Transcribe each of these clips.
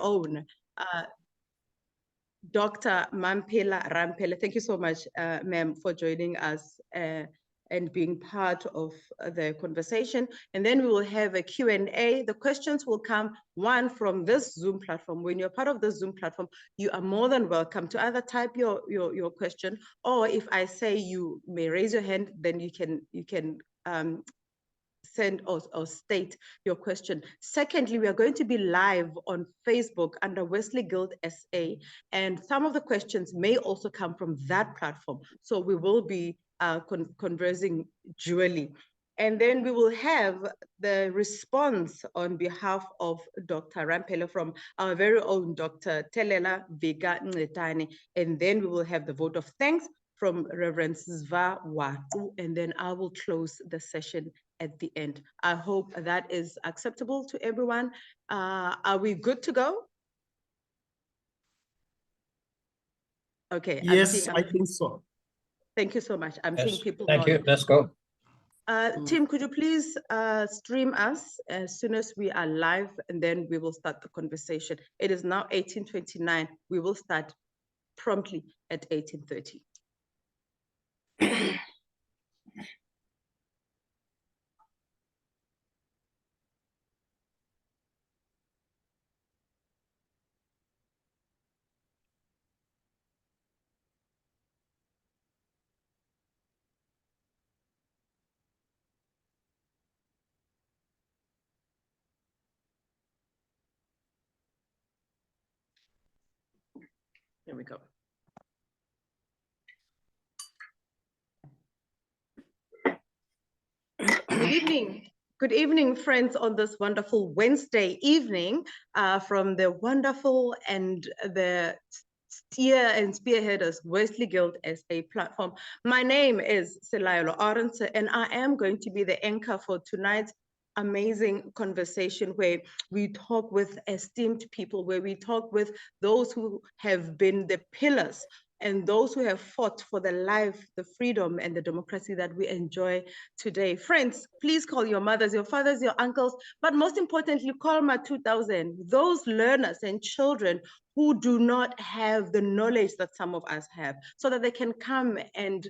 own Dr. Mamphele Ramphele. Thank you so much, ma'am, for joining us and being part of the conversation. And then we will have a Q&A. The questions will come, one, from this Zoom platform. When you're part of the Zoom platform, you are more than welcome to either type your question, or if I say you may raise your hand, then you can send or state your question. Secondly, we are going to be live on Facebook under WesleyGuildSA, and some of the questions may also come from that platform. So we will be conversing dually. And then we will have the response on behalf of Dr. Ramphele from our very own Dr. Telela Vega Nletane. And then we will have the vote of thanks from Reverend Zva Waku, and then I will close the session at the end. I hope that is acceptable to everyone. Are we good to go? Okay. Yes, I think so. Thank you so much. I'm seeing people. Thank you. Let's go. Tim, could you please stream us as soon as we are live, and then we will start the conversation. It is now 18:29. We will start promptly at 18:30. There we go. Good evening. Good evening, friends, on this wonderful Wednesday evening from the wonderful and the spearheaders WesleyGuildSA platform. My name is Selayolo Arendse, and I am going to be the anchor for tonight's amazing conversation, where we talk with esteemed people, where we talk with those who have been the pillars and those who have fought for the life, the freedom, and the democracy that we enjoy today. Friends, please call your mothers, your fathers, your uncles, but most importantly, call my 2000, those learners and children who do not have the knowledge that some of us have, so that they can come and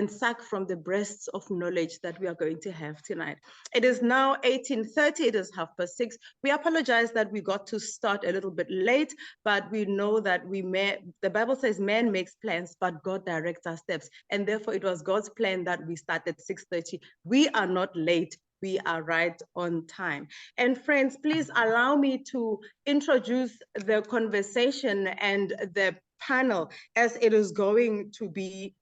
suck from the breasts of knowledge that we are going to have tonight. It is now 18:30, it is 6:30. We apologize that we got to start a little bit late, but we know that the Bible says man makes plans, but God directs our steps. And therefore it was God's plan that we start at 6:30. We are not late. We are right on time. And friends, please allow me to introduce the conversation and the panel as it is going to be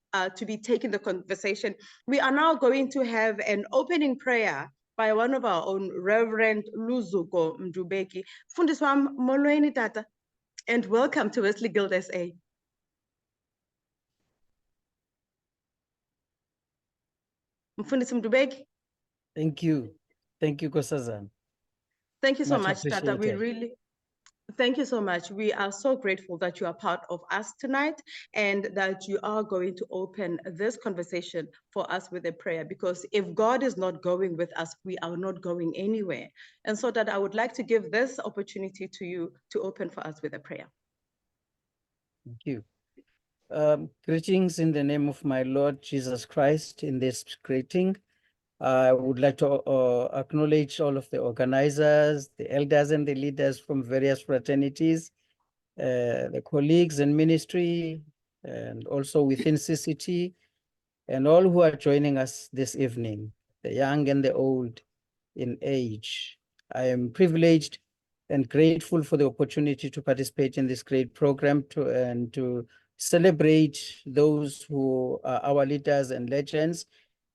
taking the conversation. We are now going to have an opening prayer by one of our own, Reverend Luzuko Mdubeki. Fundiswam molweni tata, and welcome to WesleyGuildSA. Mfundisi Mdubeki. Thank you. Thank you, Kosazan. Thank you so much, Tata. Thank you so much. We are so grateful that you are part of us tonight and that you are going to open this conversation for us with a prayer, because if God is not going with us, we are not going anywhere. And so that I would like to give this opportunity to you to open for us with a prayer. Thank you. Greetings in the name of my Lord Jesus Christ. In this greeting, I would like to acknowledge all of the organizers, the elders and the leaders from various fraternities, the colleagues in ministry, and also within CCT, and all who are joining us this evening, the young and the old in age. I am privileged and grateful for the opportunity to participate in this great program and to celebrate those who are our leaders and legends,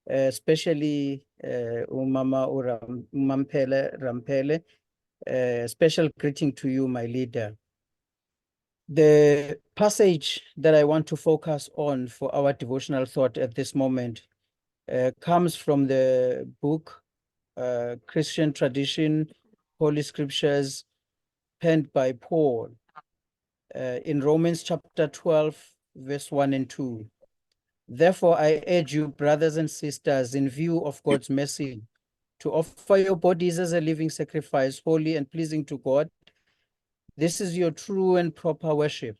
especially Umama Mamphele Ramphele. Special greeting to you, my leader. The passage that I want to focus on for our devotional thought at this moment comes from the book Christian Tradition, Holy Scriptures, penned by Paul in Romans chapter 12, verse 1 and 2. Therefore, I urge you, brothers and sisters, in view of God's mercy, to offer your bodies as a living sacrifice, holy and pleasing to God. This is your true and proper worship.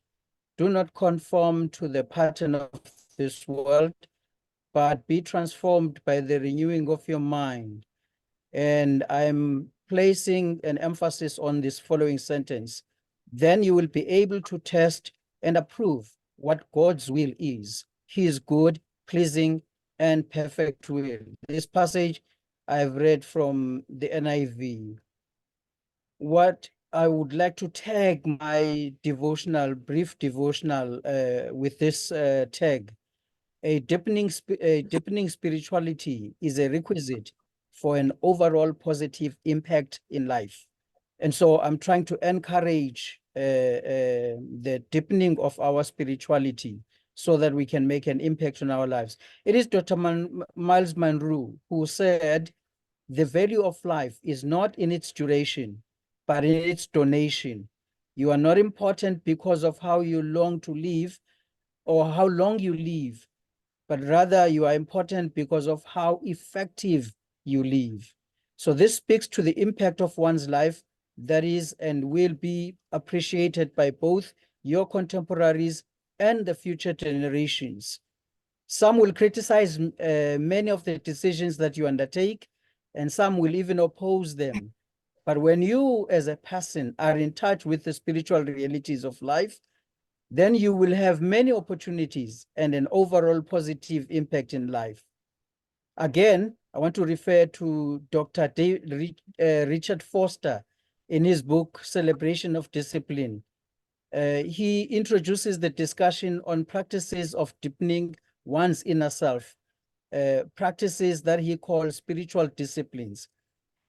Do not conform to the pattern of this world, but be transformed by the renewing of your mind. And I'm placing an emphasis on this following sentence. Then you will be able to test and approve what God's will is. His good, pleasing, and perfect will. This passage I've read from the NIV. What I would like to tag my devotional, brief devotional with this tag. A deepening spirituality is a requisite for an overall positive impact in life. And so I'm trying to encourage the deepening of our spirituality so that we can make an impact on our lives. It is Dr. Miles Monroe who said, the value of life is not in its duration, but in its donation. You are not important because of how you long to live or how long you live, but rather you are important because of how effective you live. So this speaks to the impact of one's life that is and will be appreciated by both your contemporaries and the future generations. Some will criticize many of the decisions that you undertake, and some will even oppose them. But when you as a person are in touch with the spiritual realities of life, then you will have many opportunities and an overall positive impact in life. Again, I want to refer to Dr. Richard Foster in his book, Celebration of Discipline. He introduces the discussion on practices of deepening one's inner self, practices that he calls spiritual disciplines.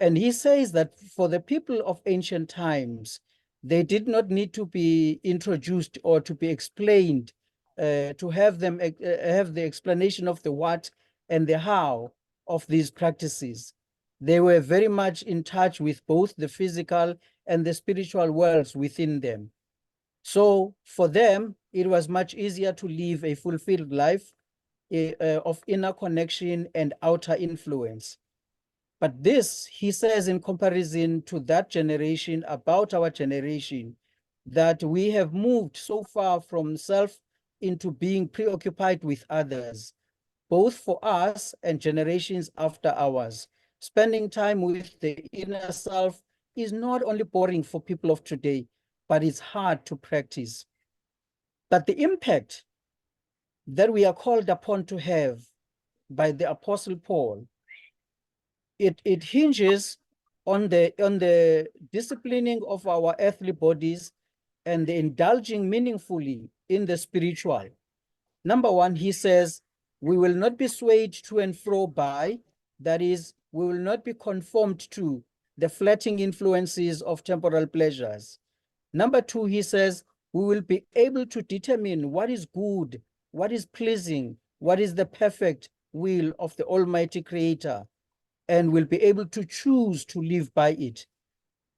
And he says that for the people of ancient times, they did not need to be introduced or to be explained, to have them have the explanation of the what and the how of these practices. They were very much in touch with both the physical and the spiritual worlds within them. So for them, it was much easier to live a fulfilled life of inner connection and outer influence. But this, he says, in comparison to that generation, about our generation, that we have moved so far from self into being preoccupied with others, both for us and generations after ours. Spending time with the inner self is not only boring for people of today, but it's hard to practice. But the impact that we are called upon to have by the Apostle Paul, it hinges on the disciplining of our earthly bodies and the indulging meaningfully in the spiritual. Number one, he says, we will not be swayed to and fro by, that is, we will not be conformed to the fleeting influences of temporal pleasures. Number two, he says, we will be able to determine what is good, what is pleasing, what is the perfect will of the Almighty Creator, and will be able to choose to live by it.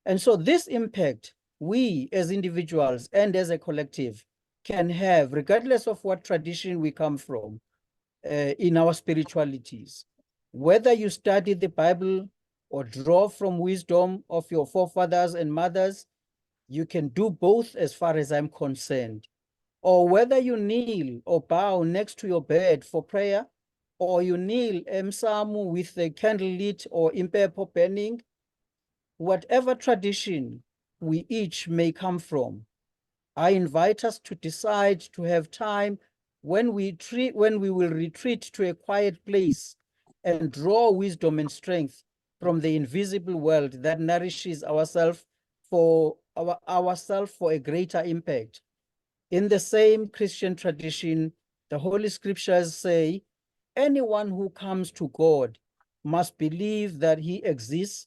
And so this impact, we as individuals and as a collective can have, regardless of what tradition we come from, in our spiritualities. Whether you study the Bible or draw from wisdom of your forefathers and mothers, you can do both as far as I'm concerned. Or whether you kneel or bow next to your bed for prayer, or you kneel emsamu with the candle lit or impepo burning, whatever tradition we each may come from, I invite us to decide to have time when we will retreat to a quiet place and draw wisdom and strength from the invisible world that nourishes ourselves for a greater impact. In the same Christian tradition, the Holy Scriptures say, anyone who comes to God must believe that he exists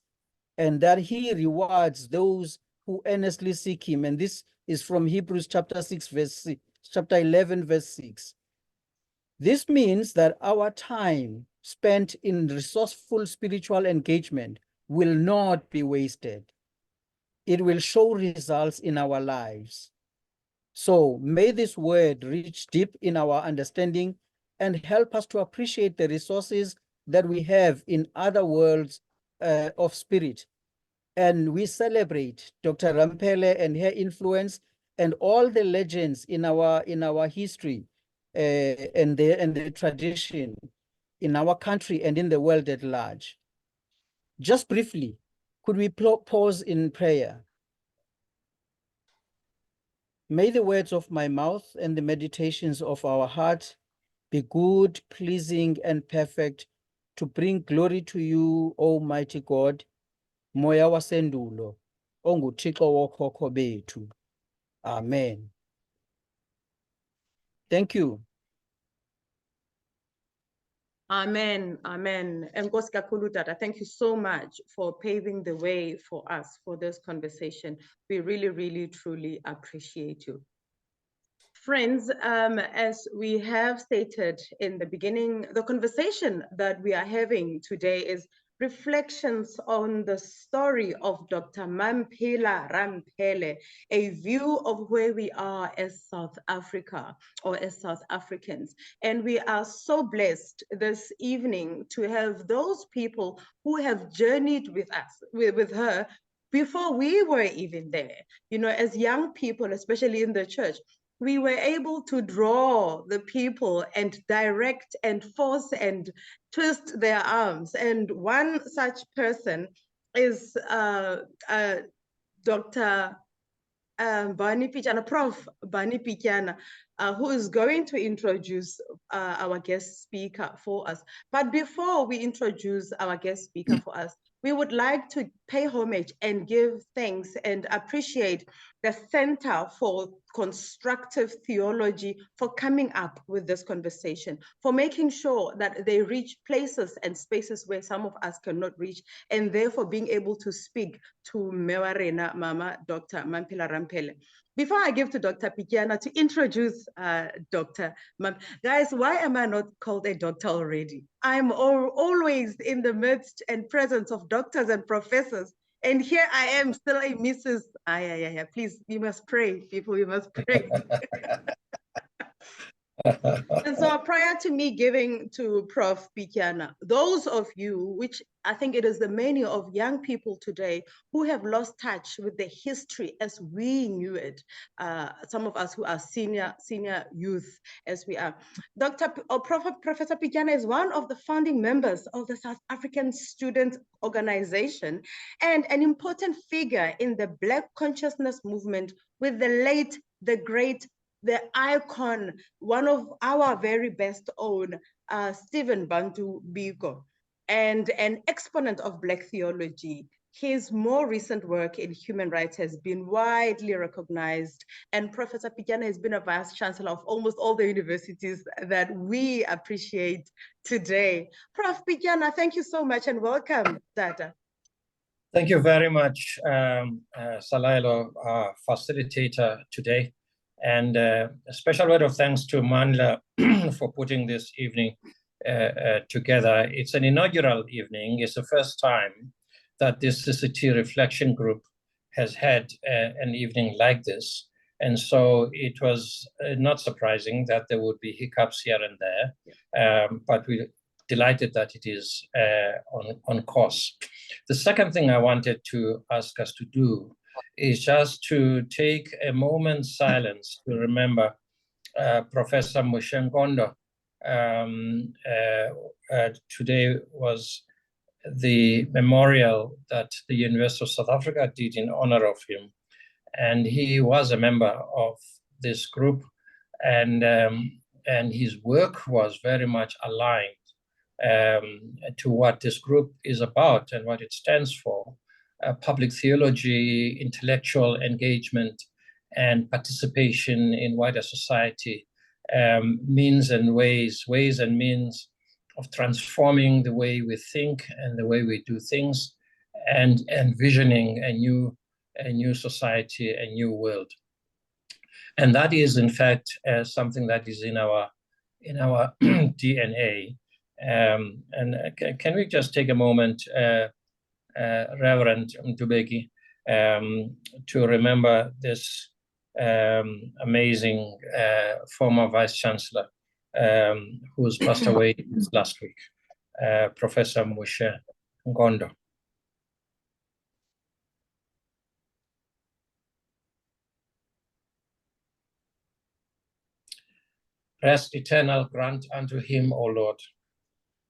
and that he rewards those who earnestly seek him. And this is from Hebrews chapter 11, verse 6. This means that our time spent in resourceful spiritual engagement will not be wasted. It will show results in our lives. So may this word reach deep in our understanding and help us to appreciate the resources that we have in other worlds of spirit, And we celebrate Dr. Ramphele and her influence and all the legends in our history and the tradition in our country and in the world at large. Just briefly, could we pause in prayer? May the words of my mouth and the meditations of our heart be good, pleasing, and perfect to bring glory to you, Almighty God, Moya wasendulo, onguThixo wokhokho bethu. Amen. Thank you. Amen, amen. Nkosi kakhulu Tata, thank you so much for paving the way for us for this conversation. We really, really, truly appreciate you. Friends, as we have stated in the beginning, the conversation that we are having today is reflections on the story of Dr. Mamphele Ramphele, a view of where we are as South Africa or as South Africans. And we are so blessed this evening to have those people who have journeyed with us, with her, before we were even there. You know, as young people, especially in the church, we were able to draw the people and direct and force and twist their arms. And one such person is Dr. Bani Pityana, Prof. Bani Pityana, who is going to introduce our guest speaker for us. But before we introduce our guest speaker for us, we would like to pay homage and give thanks and appreciate the Center for Constructive Theology for coming up with this conversation, for making sure that they reach places and spaces where some of us cannot reach, and therefore being able to speak to Mewarena Mama, Dr. Mamphele Ramphele. Before I give to Dr. Pityana to introduce Dr. Guys, why am I not called a doctor already? I'm always in the midst and presence of doctors and professors. And here I am still a Mrs. Please, you must pray, people, you must pray. And so prior to me giving to Prof. Pityana, those of you, which I think it is the many of young people today who have lost touch with the history as we knew it, some of us who are senior youth as we are. Professor Pityana is one of the founding members of the South African Student Organization and an important figure in the Black consciousness movement with the late, the great, the icon, one of our very best own, Stephen Bantu Biko, and an exponent of Black theology. His more recent work in human rights has been widely recognized, and Professor Pityana has been a vice chancellor of almost all the universities that we appreciate today. Prof. Pityana, thank you so much and welcome, Tata. Thank you very much, Salailo, our facilitator today. And a special word of thanks to Manla for putting this evening together. It's an inaugural evening. It's the first time that this CCT reflection group has had an evening like this. And so it was not surprising that there would be hiccups here and there, but we're delighted that it is on course. The second thing I wanted to ask us to do is just to take a moment's silence to remember Professor Moshe Ngondo. Today was the memorial that the University of South Africa did in honor of him. And he was a member of this group, and his work was very much aligned to what this group is about and what it stands for. Public theology, intellectual engagement, and participation in wider society, means and ways and means of transforming the way we think and the way we do things, and envisioning a new society, a new world. And that is, in fact, something that is in our DNA. And can we just take a moment, Reverend Mtubeki, to remember this amazing former Vice Chancellor who's passed away last week, Professor Moshe Ngondo. Rest eternal grant unto him, O Lord,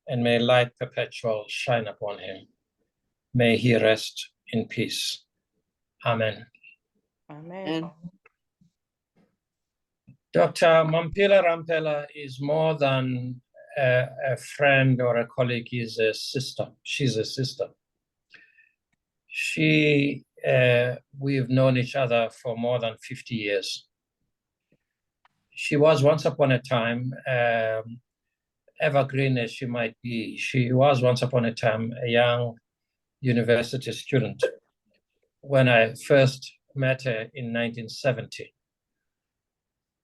and may light perpetual shine upon him. May he rest in peace. Amen. Amen. Dr. Mamphele Ramphele is more than a friend or a colleague. He's a sister. She's a sister. We've known each other for more than 50 years. She was once upon a time, evergreen as she might be, she was once upon a time a young university student when I first met her in 1970.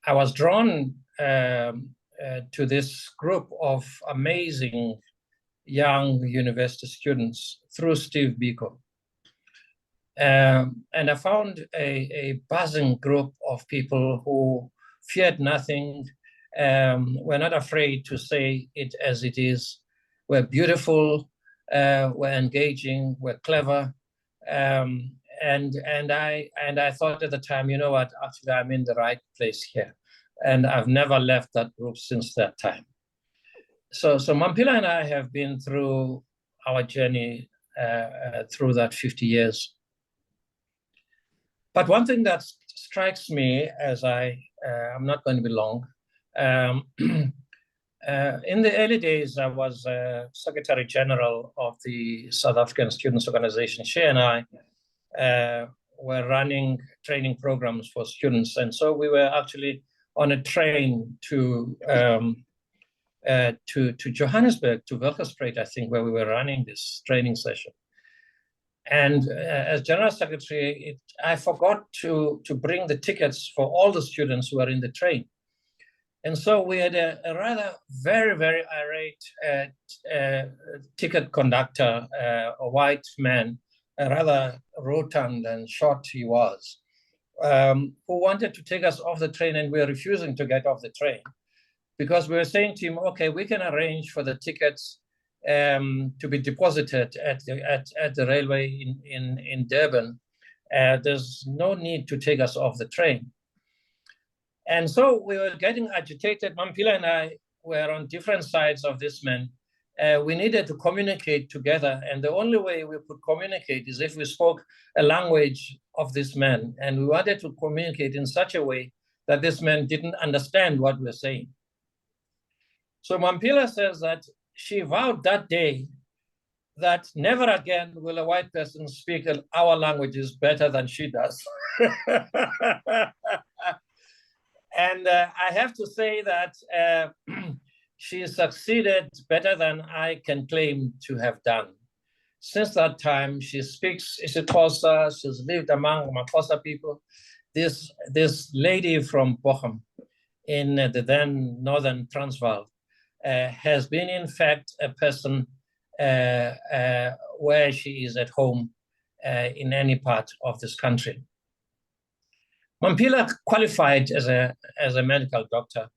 I was drawn to this group of amazing young university students through Steve Biko. And I found a buzzing group of people who feared nothing, were not afraid to say it as it is, were beautiful, were engaging, were clever. And I thought at the time, you know what, actually I'm in the right place here. And I've never left that group since that time. So Mamphele and I have been through our journey through that 50 years. But one thing that strikes me as I'm not going to be long, in the early days, I was Secretary General of the South African Students Organization. She and I were running training programs for students. And so we were actually on a train to Johannesburg, to Welkerspruit, I think, where we were running this training session. And as General Secretary, I forgot to bring the tickets for all the students who were in the train. And so we had a rather very, very irate ticket conductor, a white man, a rather rotund and short he was, who wanted to take us off the train, and we were refusing to get off the train because we were saying to him, okay, we can arrange for the tickets to be deposited at the railway in Durban. There's no need to take us off the train. And so we were getting agitated. Mamphele and I were on different sides of this man. We needed to communicate together. And the only way we could communicate is if we spoke a language of this man. And we wanted to communicate in such a way that this man didn't understand what we're saying. So Mamphele says that she vowed that day that never again will a white person speak our languages better than she does. And I have to say that she succeeded better than I can claim to have done. Since that time, she speaks isiXhosa. She's lived among Makosa people. This lady from Bochum in the then Northern Transvaal has been, in fact, a person where she is at home in any part of this country. Mamphele qualified as a medical doctor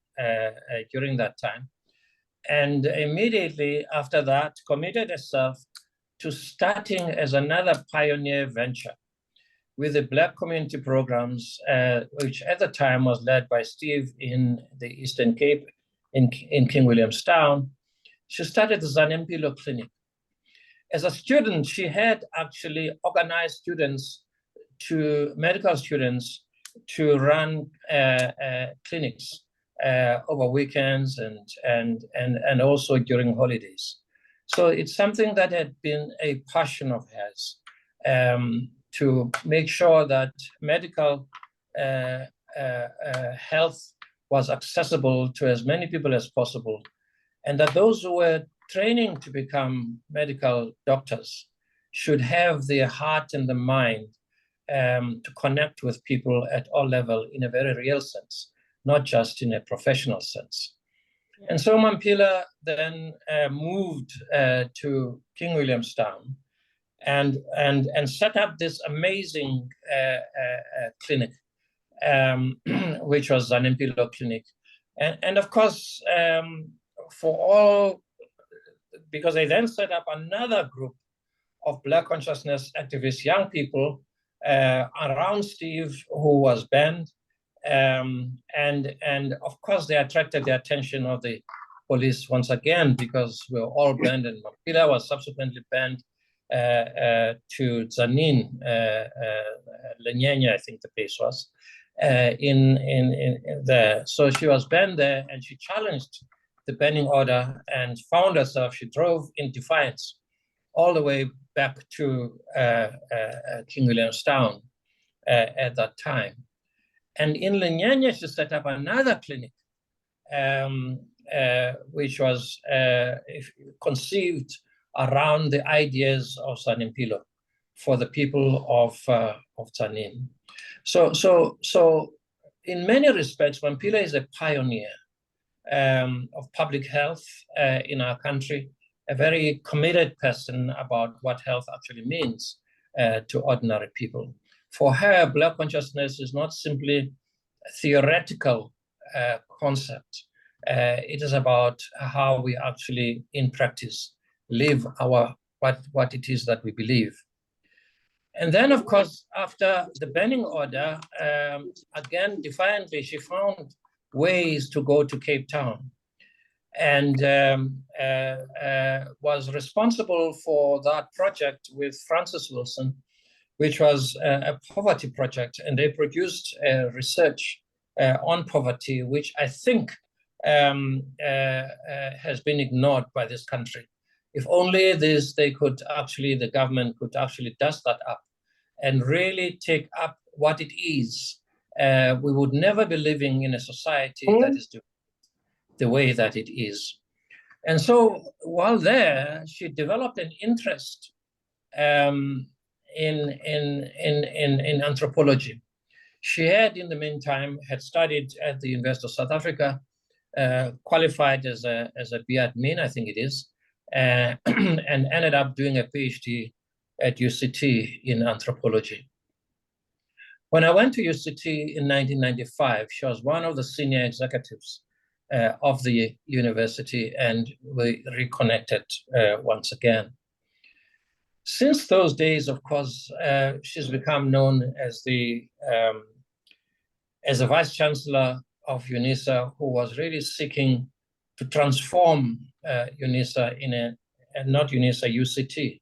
during that time, and immediately after that committed herself to starting as another pioneer venture with the Black community programs, which at the time was led by Steve in the Eastern Cape, in King Williamstown. She started the Ramphele Clinic. As a student, she had actually organized medical students to run clinics over weekends and also during holidays. So it's something that had been a passion of hers, to make sure that medical health was accessible to as many people as possible, and that those who were training to become medical doctors should have the heart and the mind to connect with people at all levels in a very real sense, not just in a professional sense. Yeah. And so Mamphele then moved to King Williamstown and set up this amazing clinic, which was Ramphele Clinic. And of course, because they then set up another group of Black consciousness activists, young people around Steve, who was banned, And of course, they attracted the attention of the police once again, because we were all banned, and Mamphele was subsequently banned to Tzaneen, Lenyenya, I think the place was, in there. So she was banned there, and she challenged the banning order and found herself, she drove in defiance all the way back to King Williamstown at that time. And in Lenyenya, she set up another clinic, which was conceived around the ideas of Mamphele for the people of Tzaneen. So in many respects, Mamphele is a pioneer of public health in our country, a very committed person about what health actually means to ordinary people. For her, Black consciousness is not simply a theoretical concept. It is about how we actually, in practice, live what it is that we believe. And then, of course, after the banning order, again, defiantly, she found ways to go to Cape Town, and was responsible for that project with Francis Wilson, which was a poverty project, and they produced research on poverty, which I think has been ignored by this country. If only the government could actually dust that up and really take up what it is, we would never be living in a society that is the way that it is. And so while there, she developed an interest in anthropology. She had, in the meantime, studied at the University of South Africa, qualified as a B.Admin, I think it is, and ended up doing a PhD at UCT in anthropology. When I went to UCT in 1995, she was one of the senior executives of the university, and we reconnected once again. Since those days, of course, she's become known as the Vice Chancellor of UNISA, who was really seeking to transform UNISA not UNISA, UCT,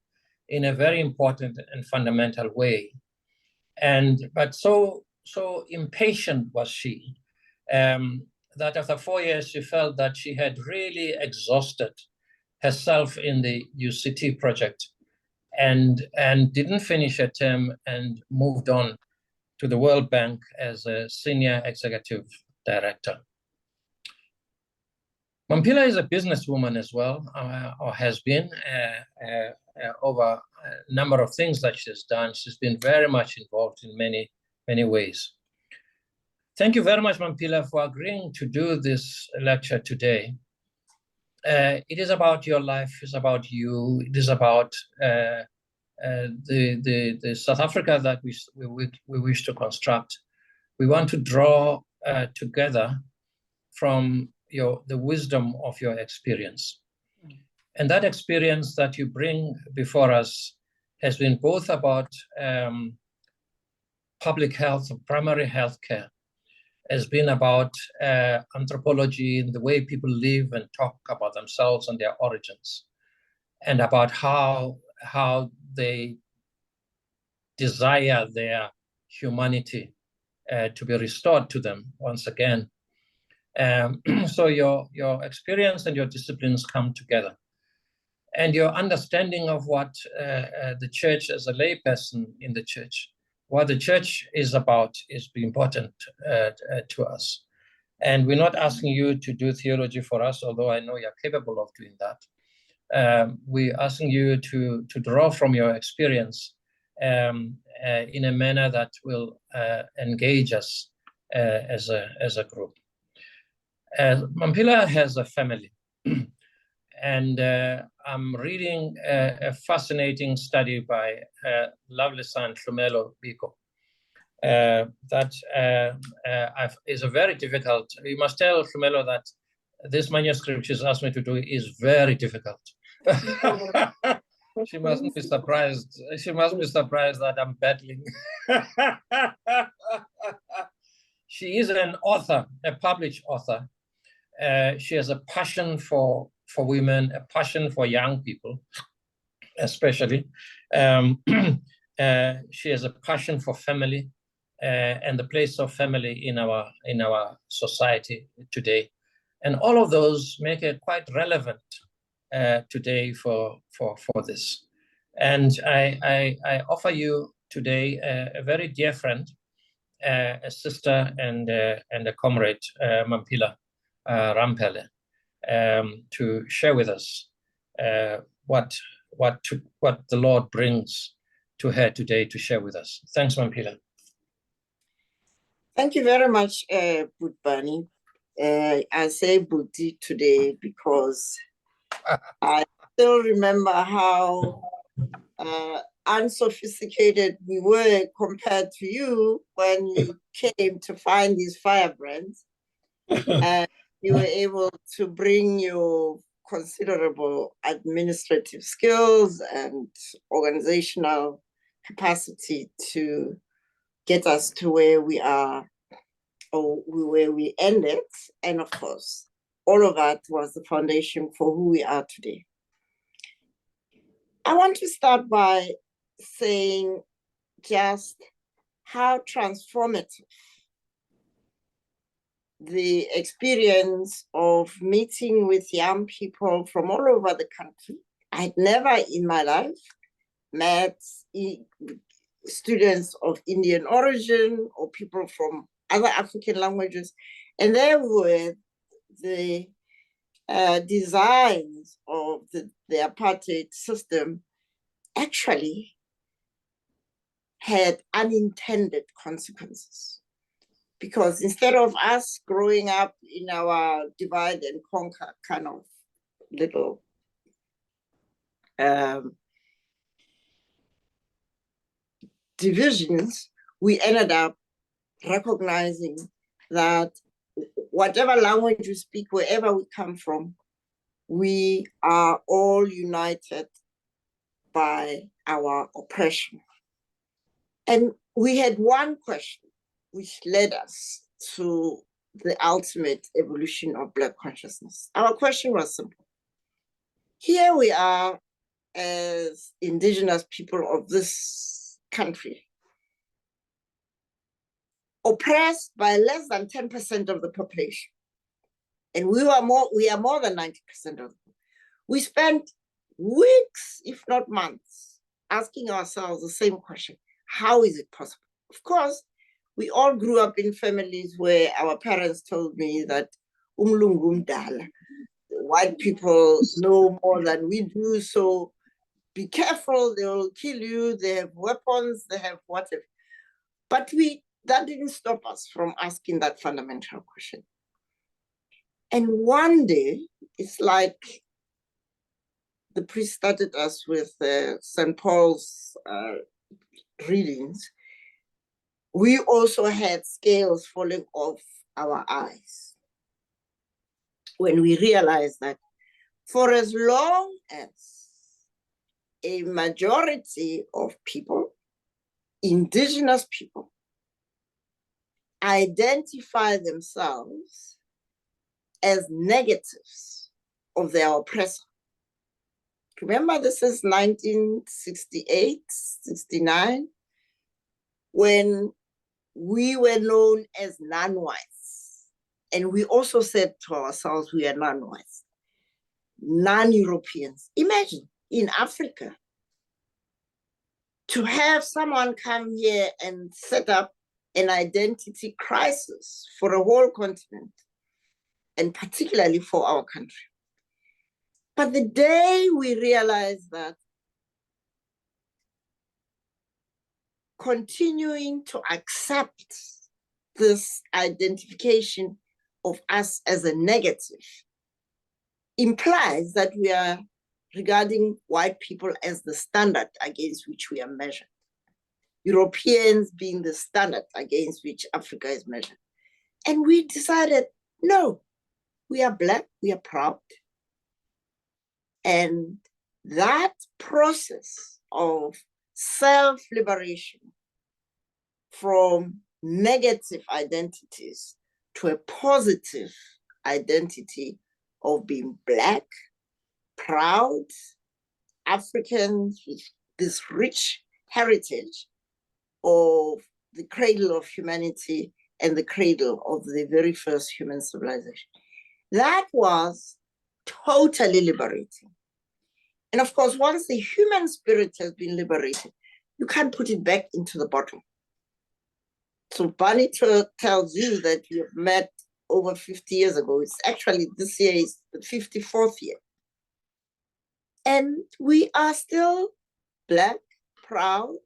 in a very important and fundamental way. But so impatient was she, that after 4 years, she felt that she had really exhausted herself in the UCT project, and didn't finish her term and moved on to the World Bank as a senior executive director. Mamphele is a businesswoman as well, or has been, over a number of things that she's done. She's been very much involved in many, many ways. Thank you very much, Mamphele, for agreeing to do this lecture today. It is about your life, it's about you, it is about the South Africa that we wish to construct. We want to draw together from the wisdom of your experience. And that experience that you bring before us has been both about public health, primary health care, has been about anthropology and the way people live and talk about themselves and their origins, and about how they desire their humanity to be restored to them once again. So your experience and your disciplines come together. And your understanding of what the church, as a layperson in the church, what the church is about is important to us. And we're not asking you to do theology for us, although I know you're capable of doing that. We're asking you to draw from your experience in a manner that will engage us as a group. Mamphele has a family. And I'm reading a fascinating study by lovely son, Hlumelo Biko, that is a very difficult. You must tell Hlumelo that this manuscript she's asked me to do is very difficult. She mustn't be surprised. She must be surprised that I'm battling. She is an author, a published author. She has a passion for women, a passion for young people, especially. She has a passion for family and the place of family in our society today. And all of those make it quite relevant today for this. And I offer you today a very dear friend, a sister and a comrade, Mamphele, Ramphele, to share with us what the Lord brings to her today to share with us. Thanks, Mamphele. Thank you very much, Budbani. I say Buti today because I still remember how unsophisticated we were compared to you when you came to find these firebrands. And you were able to bring your considerable administrative skills and organizational capacity to get us to where we are, or where we ended. And of course, all of that was the foundation for who we are today. I want to start by saying just how transformative the experience of meeting with young people from all over the country. I'd never in my life met students of Indian origin or people from other African languages. And there were the designs of the apartheid system actually had unintended consequences. Because instead of us growing up in our divide and conquer kind of little divisions, we ended up recognizing that whatever language we speak, wherever we come from, we are all united by our oppression. And we had one question which led us to the ultimate evolution of Black consciousness. Our question was simple. Here we are as indigenous people of this country, oppressed by less than 10% of the population. And we are more than 90% of them. We spent weeks, if not months, asking ourselves the same question. How is it possible? Of course, we all grew up in families where our parents told me that white people know more than we do, so be careful, they will kill you, they have weapons, they have whatever. But that didn't stop us from asking that fundamental question. And one day, it's like the priest started us with St. Paul's readings. We also had scales falling off our eyes when we realized that for as long as a majority of people, indigenous people, identify themselves as negatives of their oppressor. Remember, this is 1968, 69, when we were known as non-whites. And we also said to ourselves, we are non-whites, non-Europeans. Imagine in Africa, to have someone come here and set up an identity crisis for a whole continent, and particularly for our country. But the day we realized that continuing to accept this identification of us as a negative implies that we are regarding white people as the standard against which we are measured. Europeans being the standard against which Africa is measured. And we decided, no, we are Black, we are proud. And that process of self-liberation from negative identities to a positive identity of being Black, proud Africans with this rich heritage of the cradle of humanity and the cradle of the very first human civilization. That was totally liberating. And of course, once the human spirit has been liberated, you can't put it back into the bottle. So Barney tells you that you have met over 50 years ago. It's actually, this year is the 54th year. And we are still Black, proud,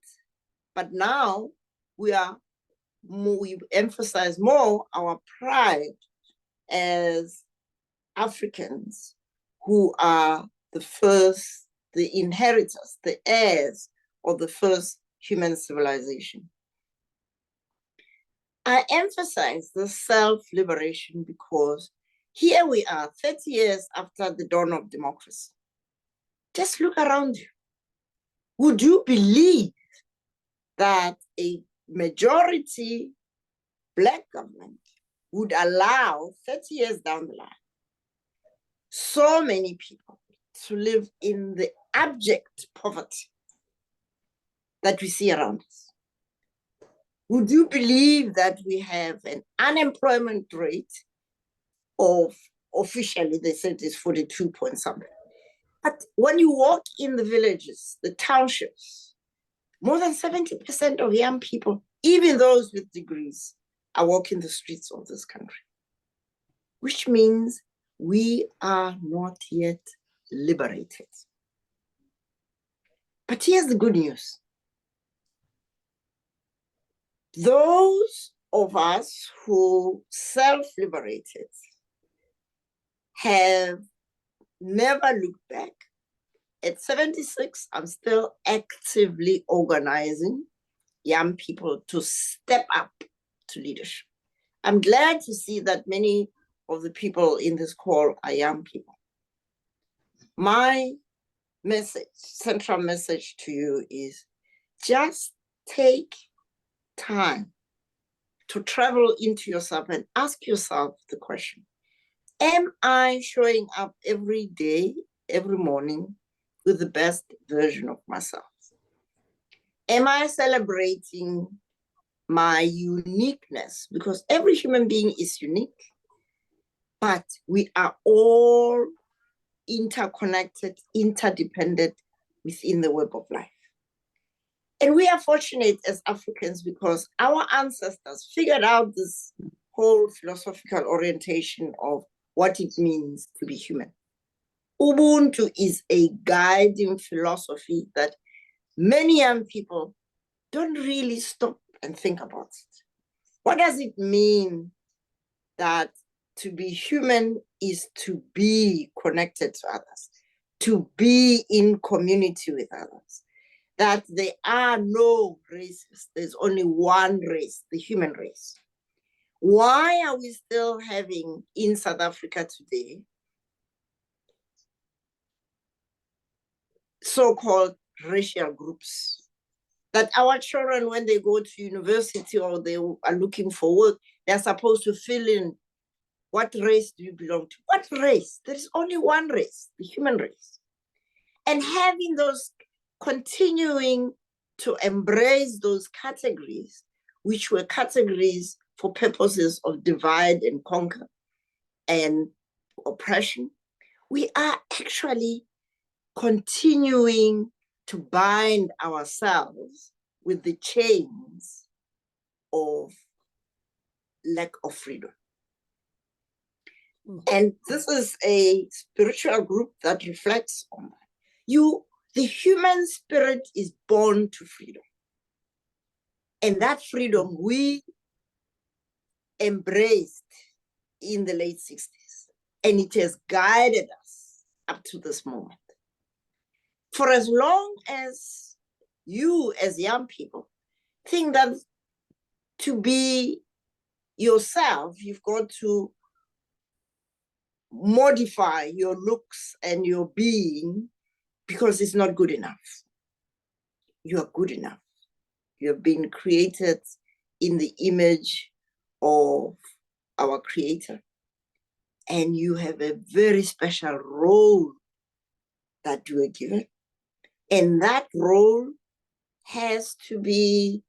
but now we emphasize more our pride as Africans who are the inheritors, the heirs of the first human civilization. I emphasize the self-liberation because here we are 30 years after the dawn of democracy. Just look around you. Would you believe that a majority Black government would allow 30 years down the line so many people to live in the abject poverty that we see around us? Would you believe that we have an unemployment rate of, officially they said it's 42 point something. But when you walk in the villages, the townships, more than 70% of young people, even those with degrees, are walking the streets of this country, which means we are not yet liberated. But here's the good news. Those of us who self-liberated have never looked back. At 76, I'm still actively organizing young people to step up to leadership. I'm glad to see that many of the people in this call are young people. My message, central message to you is just take time to travel into yourself and ask yourself the question, am I showing up every day, every morning with the best version of myself? Am I celebrating my uniqueness? Because every human being is unique, but we are all interconnected, interdependent within the web of life. And we are fortunate as Africans because our ancestors figured out this whole philosophical orientation of what it means to be human. Ubuntu is a guiding philosophy that many young people don't really stop and think about it. What does it mean that to be human is to be connected to others, to be in community with others, that there are no races, there's only one race, the human race. Why are we still having in South Africa today so-called racial groups? That our children, when they go to university or they are looking for work, they're supposed to fill in, what race do you belong to? What race? There is only one race, the human race. And having those, continuing to embrace those categories, which were categories for purposes of divide and conquer and oppression, we are actually continuing to bind ourselves with the chains of lack of freedom. And this is a spiritual group that reflects on that. The human spirit is born to freedom. And that freedom we embraced in the late 60s. And it has guided us up to this moment. For as long as you, as young people, think that to be yourself, you've got to modify your looks and your being because it's not good enough. You are good enough. You have been created in the image of our Creator. And you have a very special role that you were given. And that role has to be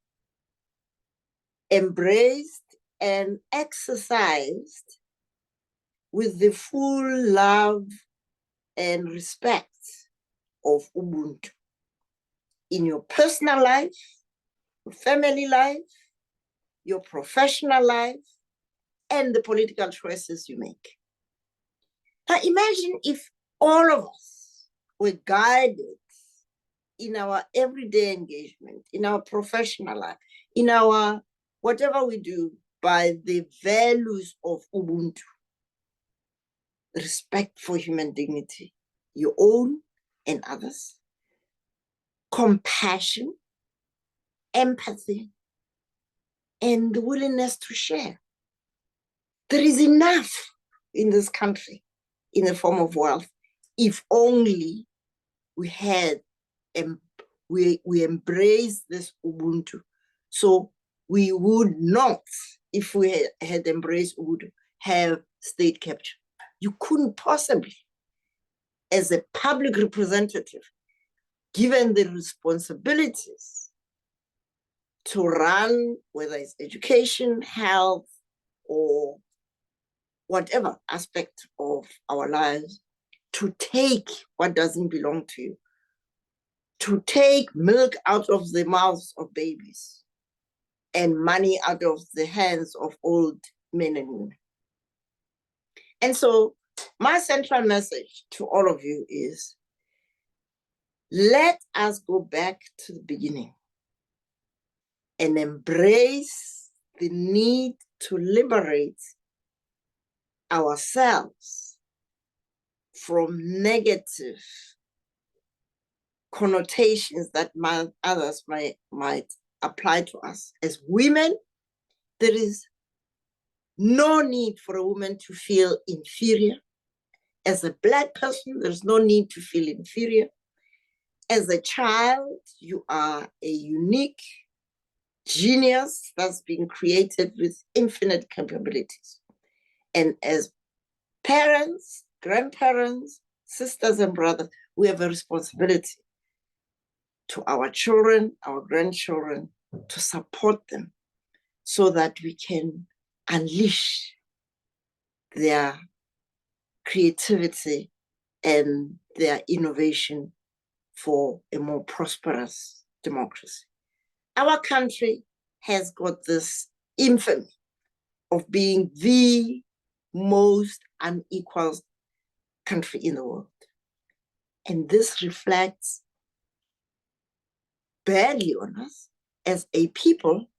embraced and exercised with the full love and respect of Ubuntu in your personal life, your family life, your professional life, and the political choices you make. Now imagine if all of us were guided in our everyday engagement, in our professional life, in our whatever we do, by the values of Ubuntu. Respect for human dignity, your own and others, compassion, empathy, and the willingness to share. There is enough in this country in the form of wealth, if only we had we embrace this Ubuntu. So we would not, if we had embraced Ubuntu, have state capture. You couldn't possibly, as a public representative, given the responsibilities to run, whether it's education, health, or whatever aspect of our lives, to take what doesn't belong to you, to take milk out of the mouths of babies and money out of the hands of old men and women. And so my central message to all of you is, let us go back to the beginning and embrace the need to liberate ourselves from negative connotations that others might apply to us. As women, there is no need for a woman to feel inferior. As a Black person, there's no need to feel inferior. As a child, you are a unique genius that's been created with infinite capabilities. And as parents, grandparents, sisters and brothers, we have a responsibility to our children, our grandchildren, to support them so that we can unleash their creativity and their innovation for a more prosperous democracy. Our country has got this infamy of being the most unequal country in the world. And this reflects badly on us as a people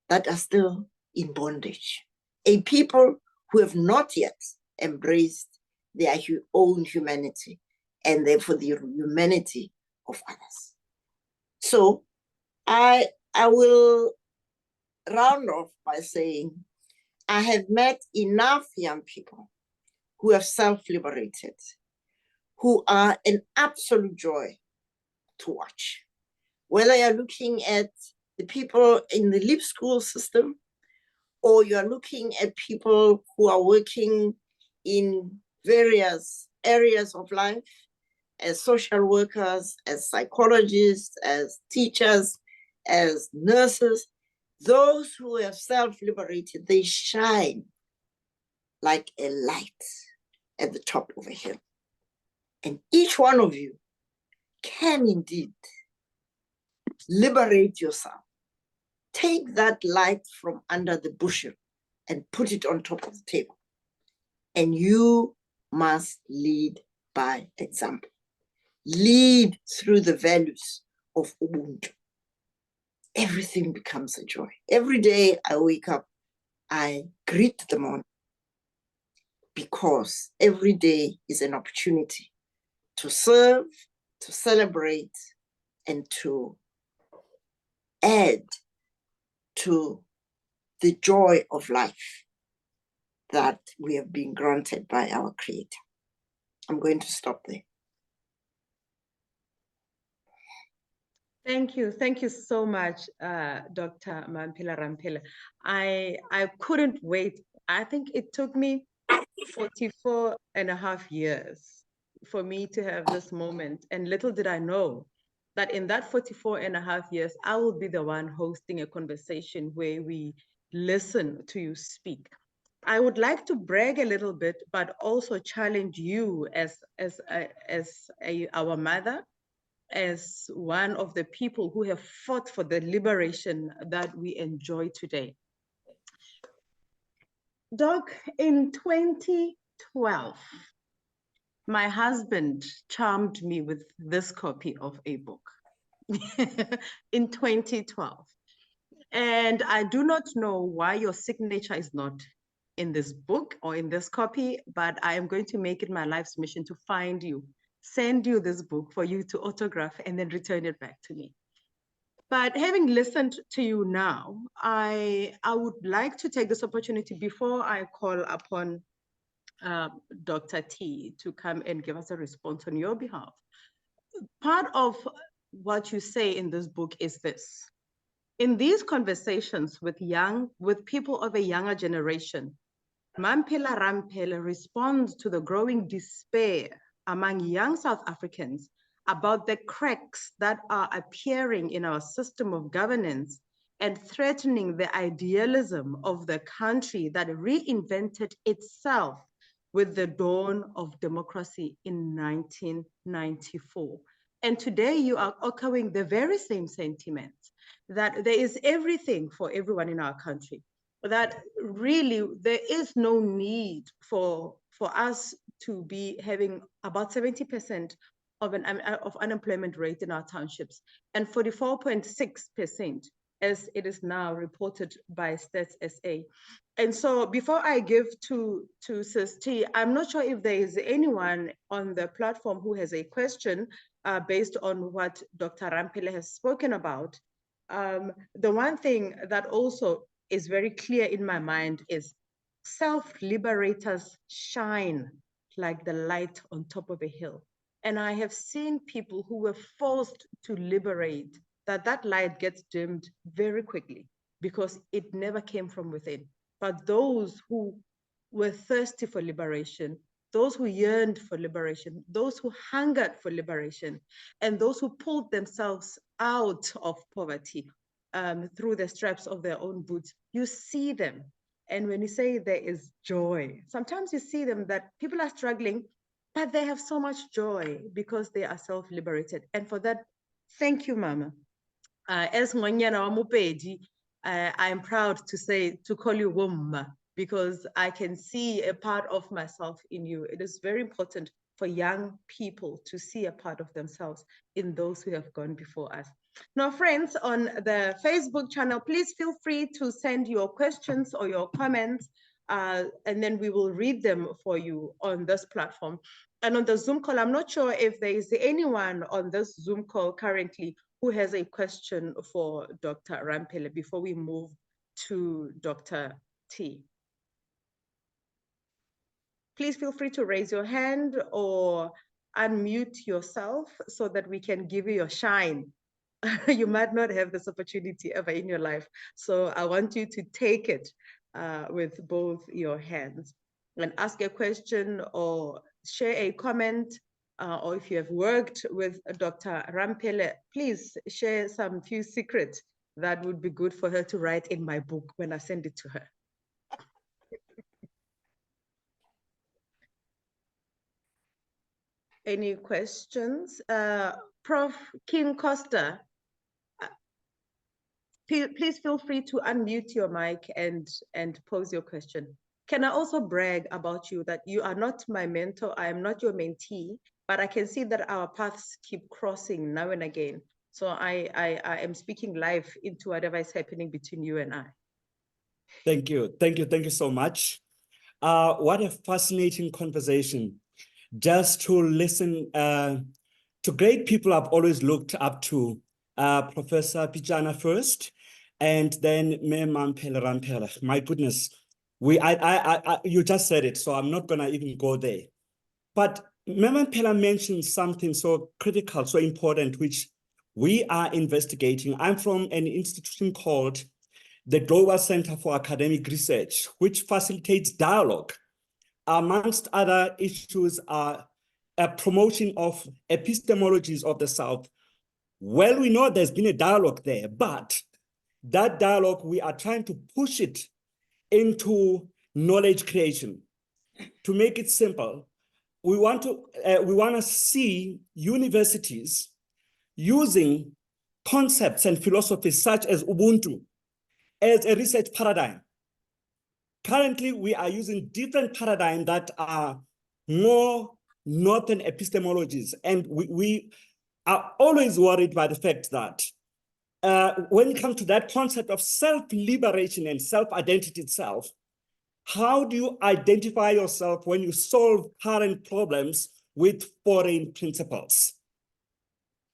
that are still in bondage, a people who have not yet embraced their own humanity and therefore the humanity of others. So I will round off by saying, I have met enough young people who have self-liberated, who are an absolute joy to watch. Whether you're looking at the people in the LEAP school system, or you're looking at people who are working in various areas of life, as social workers, as psychologists, as teachers, as nurses, those who have self-liberated, they shine like a light at the top of a hill. And each one of you can indeed liberate yourself. Take that light from under the bushel and put it on top of the table. And you must lead by example. Lead through the values of Ubuntu. Everything becomes a joy. Every day I wake up, I greet the morning, because every day is an opportunity to serve, to celebrate, and to add to the joy of life that we have been granted by our Creator. I'm going to stop there. Thank you so much, Dr. Mamphele Ramphele. I couldn't wait. I think it took me 44 and a half years for me to have this moment. And little did I know that in that 44 and a half years, I will be the one hosting a conversation where we listen to you speak. I would like to brag a little bit, but also challenge you as our mother, as one of the people who have fought for the liberation that we enjoy today. Doc, in 2012, my husband charmed me with this copy of a book in 2012. And I do not know why your signature is not in this book or in this copy, but I am going to make it my life's mission to find you, send you this book for you to autograph and then return it back to me. But having listened to you now, I would like to take this opportunity before I call upon Dr. T to come and give us a response on your behalf. Part of what you say in this book is this. In these conversations with people of a younger generation, Mamphele Ramphele responds to the growing despair among young South Africans about the cracks that are appearing in our system of governance and threatening the idealism of the country that reinvented itself with the dawn of democracy in 1994. And today you are echoing the very same sentiments, that there is everything for everyone in our country, that really there is no need for us to be having about 70% of unemployment rate in our townships and 44.6% as it is now reported by Stats SA. And so before I give to Sis T, I'm not sure if there is anyone on the platform who has a question based on what Dr. Ramphele has spoken about. The one thing that also is very clear in my mind is self-liberators shine like the light on top of a hill. And I have seen people who were forced to liberate, that light gets dimmed very quickly because it never came from within. But those who were thirsty for liberation, those who yearned for liberation, those who hungered for liberation, and those who pulled themselves out of poverty through the straps of their own boots, you see them. And when you say there is joy, sometimes you see them that people are struggling, but they have so much joy because they are self-liberated. And for that, thank you, Mama. As Ngonyana wa Mopedi, I am proud to call you Womma, because I can see a part of myself in you. It is very important for young people to see a part of themselves in those who have gone before us. Now, friends, on the Facebook channel, please feel free to send your questions or your comments, and then we will read them for you on this platform. And on the Zoom call, I'm not sure if there is anyone on this Zoom call currently who has a question for Dr. Ramphele before we move to Dr. T. Please feel free to raise your hand or unmute yourself so that we can give you your shine. You might not have this opportunity ever in your life. So I want you to take it with both your hands and ask a question or share a comment, or if you have worked with Dr. Ramphele, please share some few secrets that would be good for her to write in my book when I send it to her. Any questions? Prof. King Costa, please feel free to unmute your mic and pose your question. Can I also brag about you that you are not my mentor, I am not your mentee, but I can see that our paths keep crossing now and again. So I am speaking live into whatever is happening between you and I. Thank you. Thank you so much. What a fascinating conversation. Just to listen to great people I've always looked up to, Professor Pichana first, and then Mamphele Ramphele. My goodness, you just said it, so I'm not gonna even go there. But Mamphele mentioned something so critical, so important, which we are investigating. I'm from an institution called the Global Center for Academic Research, which facilitates dialogue. Amongst other issues are a promotion of epistemologies of the South. Well, we know there's been a dialogue there, but that dialogue, we are trying to push it into knowledge creation. To make it simple, we want to see universities using concepts and philosophies such as Ubuntu as a research paradigm. Currently, we are using different paradigms that are more northern epistemologies, and we are always worried by the fact that when it comes to that concept of self-liberation and self-identity itself, how do you identify yourself when you solve current problems with foreign principles?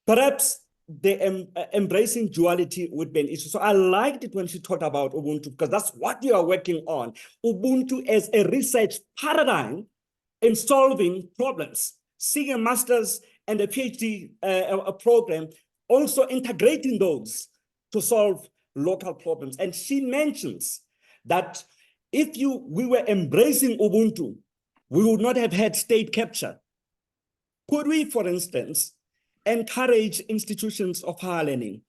Perhaps the embracing duality would be an issue. So I liked it when she talked about Ubuntu, because that's what you are working on. Ubuntu as a research paradigm in solving problems, seeing a master's and a PhD program, also integrating those to solve local problems. And she mentions that if we were embracing Ubuntu, we would not have had state capture. Could we, for instance, encourage institutions of higher learning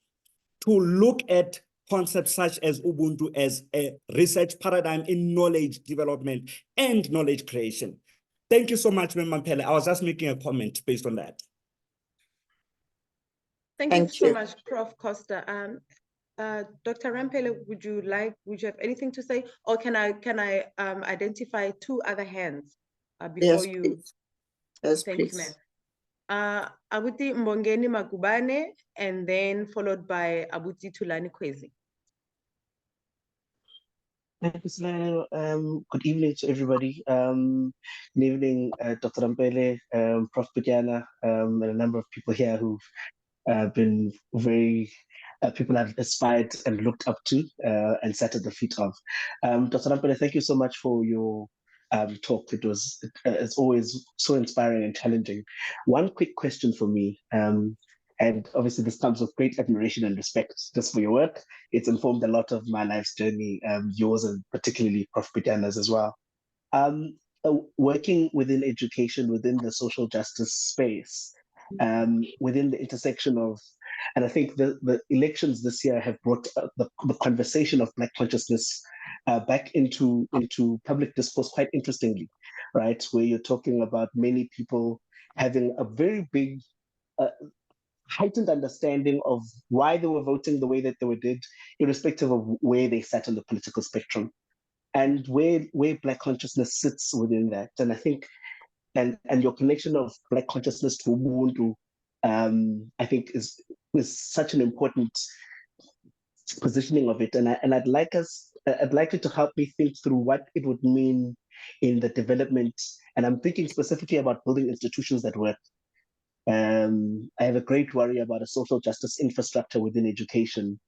to look at concepts such as Ubuntu as a research paradigm in knowledge development and knowledge creation? Thank you so much, Mamphele. I was just making a comment based on that. Thank you so much, Prof. Costa. Dr. Ramphele, would you have anything to say, or can I identify two other hands before you? Please. Yes, Thank please. you, ma'am. Abuti Mbongeni Magubane, and then followed by Abuti Tulani Kwezi. Thank you, Slano. Good evening to everybody. Good evening, Dr. Ramphele, Prof. Bujana, and a number of people here who've been very, people I've aspired and looked up to and sat at the feet of. Dr. Ramphele, thank you so much for your talk. It's always so inspiring and challenging. One quick question for me, and obviously this comes with great admiration and respect just for your work. It's informed a lot of my life's journey, yours and particularly Prof. Bujana's as well. Working within education, within the social justice space, within the intersection of, and I think the elections this year have brought the conversation of Black consciousness back into public discourse quite interestingly, right? Where you're talking about many people having a very big, heightened understanding of why they were voting the way that they did, irrespective of where they sat on the political spectrum, and where Black consciousness sits within that. And I think, and your connection of Black consciousness to Ubuntu, I think is such an important positioning of it. And I'd like you to help me think through what it would mean in the development. And I'm thinking specifically about building institutions that work. I have a great worry about a social justice infrastructure within education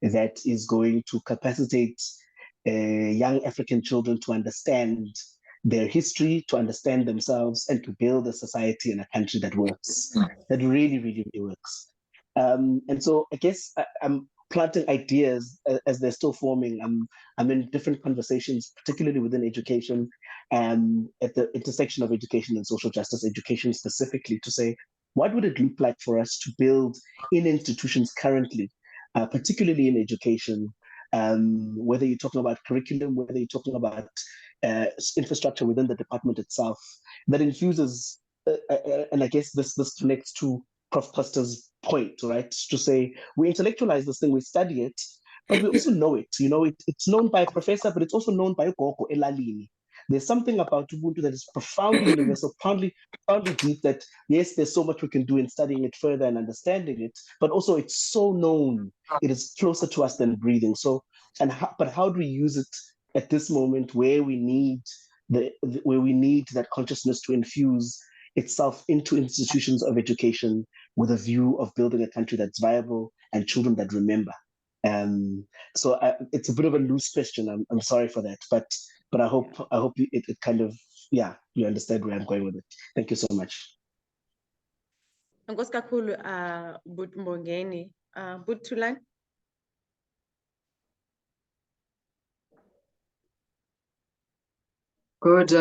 that is going to capacitate young African children to understand their history, to understand themselves, and to build a society and a country that works, that really, really, really works. And so I guess I'm planting ideas as they're still forming. I'm in different conversations, particularly within education, at the intersection of education and social justice, education specifically, to say, what would it look like for us to build in institutions currently, particularly in education, whether you're talking about curriculum, whether you're talking about infrastructure within the department itself, that infuses, and I guess this connects to Prof. Costa's point, right? To say, we intellectualize this thing, we study it, but we also know it. You know, it's known by a professor, but it's also known by Gogo Elalini. There's something about Ubuntu that is profoundly universal, profoundly deep, that yes, there's so much we can do in studying it further and understanding it, but also it's so known, it is closer to us than breathing. So, but how do we use it at this moment where we need that consciousness to infuse itself into institutions of education with a view of building a country that's viable and children that remember? So it's a bit of a loose question. I'm sorry for that, but I hope it kind of, yeah, you understand where I'm going with it. Thank you so much. Enkosi kakhulu But Mbongeni. But Thulani. Good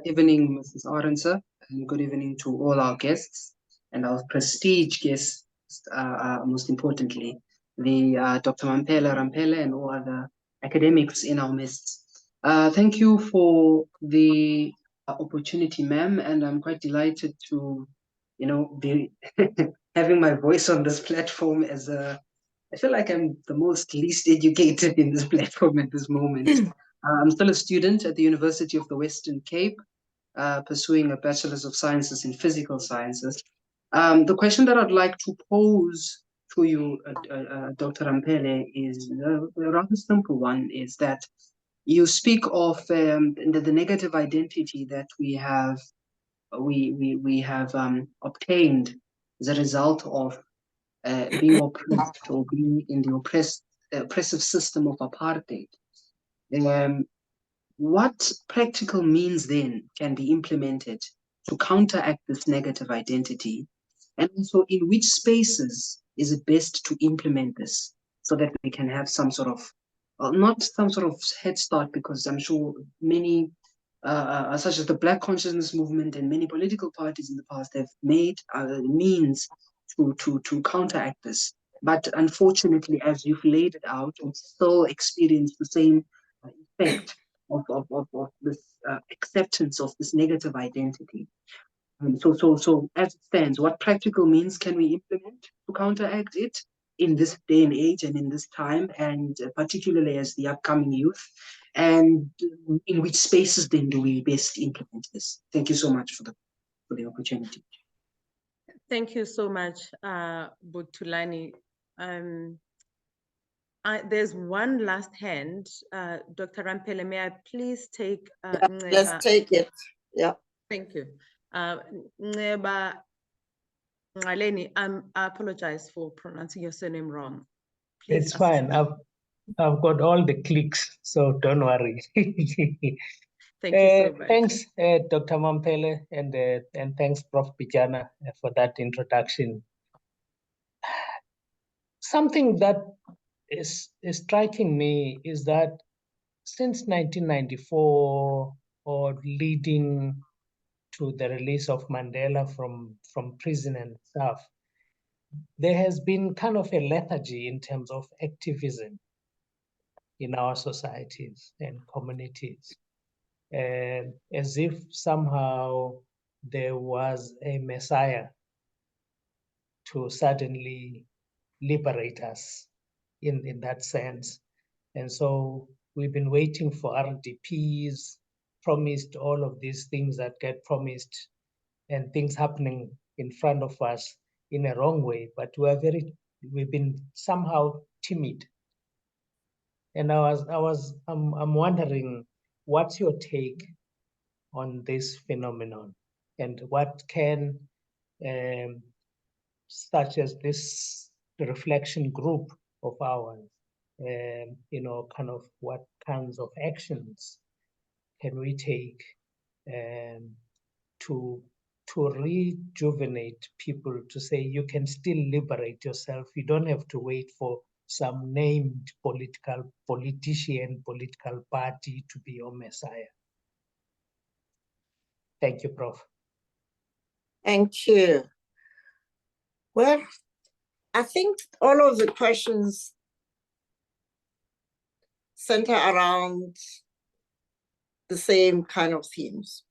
evening, Mrs. Arendse, and good evening to all our guests and our prestige guests, most importantly, the Dr. Mamphele, Ramphele, and all other academics in our midst. Thank you for the opportunity, ma'am, and I'm quite delighted to, be having my voice on this platform as I feel like I'm the most least educated in this platform at this moment. I'm still a student at the University of the Western Cape, pursuing a Bachelor's of Sciences in Physical Sciences. The question that I'd like to pose to you, Dr. Ramphele, is a rather simple one, is that you speak of the negative identity that we have obtained as a result of being oppressed or being in the oppressive system of apartheid. What practical means then can be implemented to counteract this negative identity? And also, in which spaces is it best to implement this so that we can have some sort of, not some sort of head start, because I'm sure many, such as the Black Consciousness Movement and many political parties in the past have made means to counteract this. But unfortunately, as you've laid it out, we still experience the same effect of this acceptance of this negative identity. So as it stands, what practical means can we implement to counteract it in this day and age and in this time, and particularly as the upcoming youth? And in which spaces then do we best implement this? Thank you so much for the opportunity. Thank you so much, But Thulani. There's one last hand. Dr. Ramphele, may I please take Let's take it. Yeah. Thank you. Nceba Ngaleni, I apologize for pronouncing your surname wrong. Please it's fine. I've got all the clicks, so don't worry. Thank you so much. Thanks, Dr. Mamphele, and thanks, Prof. Bijana, for that introduction. Something that is striking me is that since 1994, or leading to the release of Mandela from prison and stuff, there has been kind of a lethargy in terms of activism in our societies and communities, as if somehow there was a messiah to suddenly liberate us in that sense. And so we've been waiting for RDPs, promised all of these things that get promised, and things happening in front of us in a wrong way, but we've been somehow timid. And I'm wondering, what's your take on this phenomenon, and what can, such as this reflection group of ours, kind of what kinds of actions can we take to rejuvenate people, to say you can still liberate yourself. You don't have to wait for some named political party to be your messiah. Thank you, Prof. Thank you. Well, I think all of the questions center around the same kind of themes.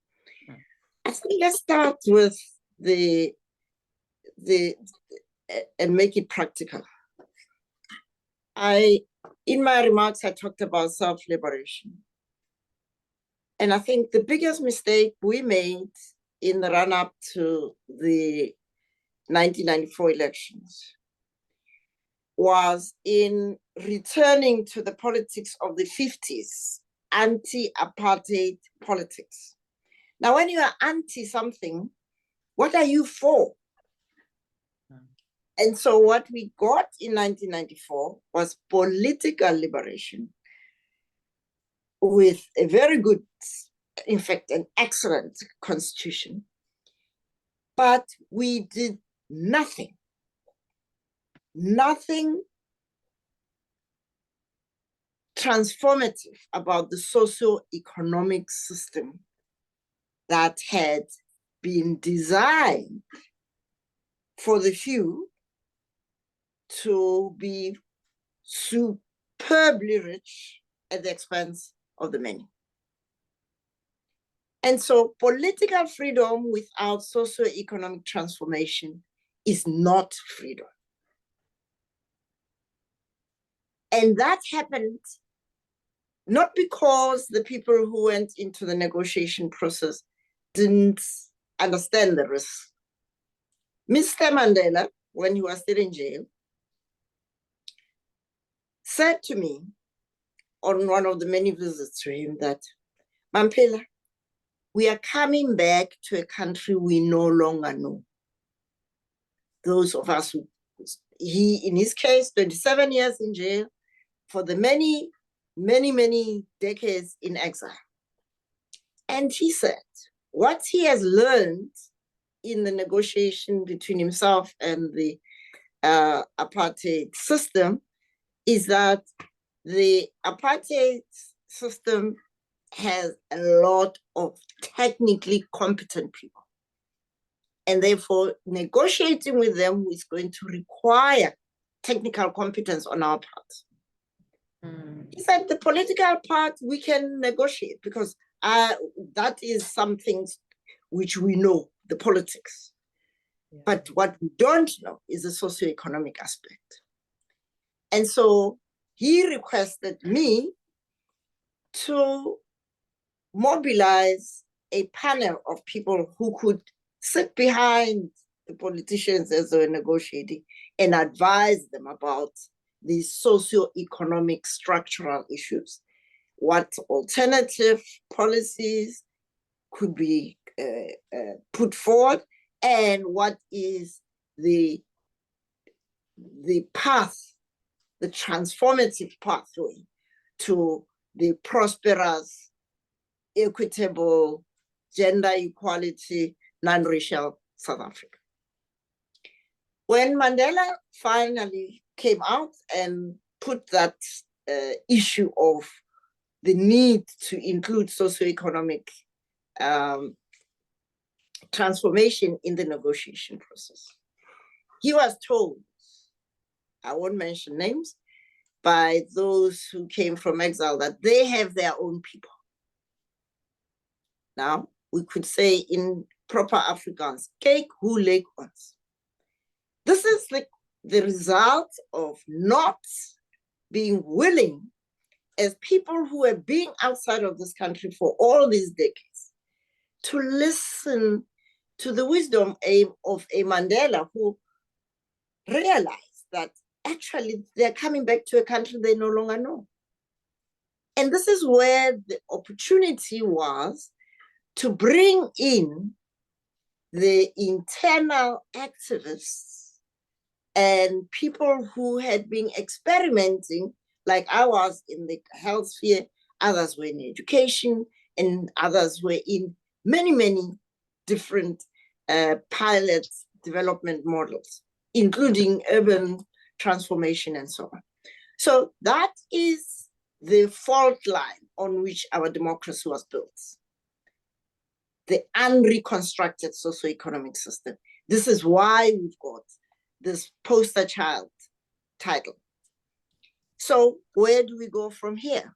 I think let's start with and make it practical. In my remarks, I talked about self-liberation. And I think the biggest mistake we made in the run-up to the 1994 elections was in returning to the politics of the 50s, anti-apartheid politics. Now, when you are anti-something, what are you for? And so what we got in 1994 was political liberation with a very good, in fact, an excellent constitution. But we did nothing transformative about the socio-economic system that had been designed for the few to be superbly rich at the expense of the many. And so political freedom without socio-economic transformation is not freedom. And that happened not because the people who went into the negotiation process didn't understand the risks. Mr. Mandela, when he was still in jail, said to me on one of the many visits to him that, Mamphele, we are coming back to a country we no longer know. Those of us who, in his case, 27 years in jail, for the many decades in exile. And he said, what he has learned in the negotiation between himself and the apartheid system is that the apartheid system has a lot of technically competent people. And therefore, negotiating with them is going to require technical competence on our part. He said the political part we can negotiate because that is some things which we know, the politics. Yeah. But what we don't know is the socioeconomic aspect. And so he requested me to mobilize a panel of people who could sit behind the politicians as they were negotiating and advise them about these socio-economic structural issues. What alternative policies could be put forward, and what is the path, the transformative pathway to the prosperous, equitable, gender equality, non-racial South Africa. When Mandela finally came out and put that issue of the need to include socioeconomic transformation in the negotiation process, he was told, I won't mention names, by those who came from exile that they have their own people. Now, we could say in proper Afrikaans, kyk hoe lyk ons. This is the result of not being willing, as people who have been outside of this country for all these decades, to listen to the wisdom of a Mandela who realized that actually they're coming back to a country they no longer know. And this is where the opportunity was to bring in the internal activists and people who had been experimenting, like I was in the health sphere, others were in education, and others were in many different pilot development models, including urban transformation and so on. So that is the fault line on which our democracy was built. The unreconstructed socioeconomic system. This is why we've got this poster child title. So where do we go from here?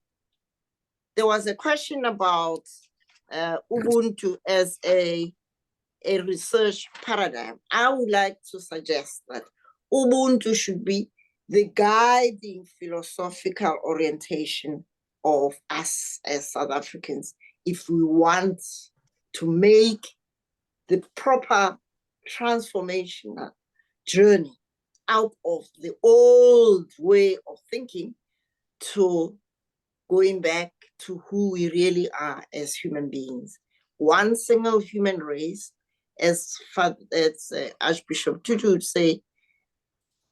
There was a question about Ubuntu as a research paradigm. I would like to suggest that Ubuntu should be the guiding philosophical orientation of us as South Africans if we want to make the proper transformational journey out of the old way of thinking to going back to who we really are as human beings. One single human race, as Archbishop Tutu would say,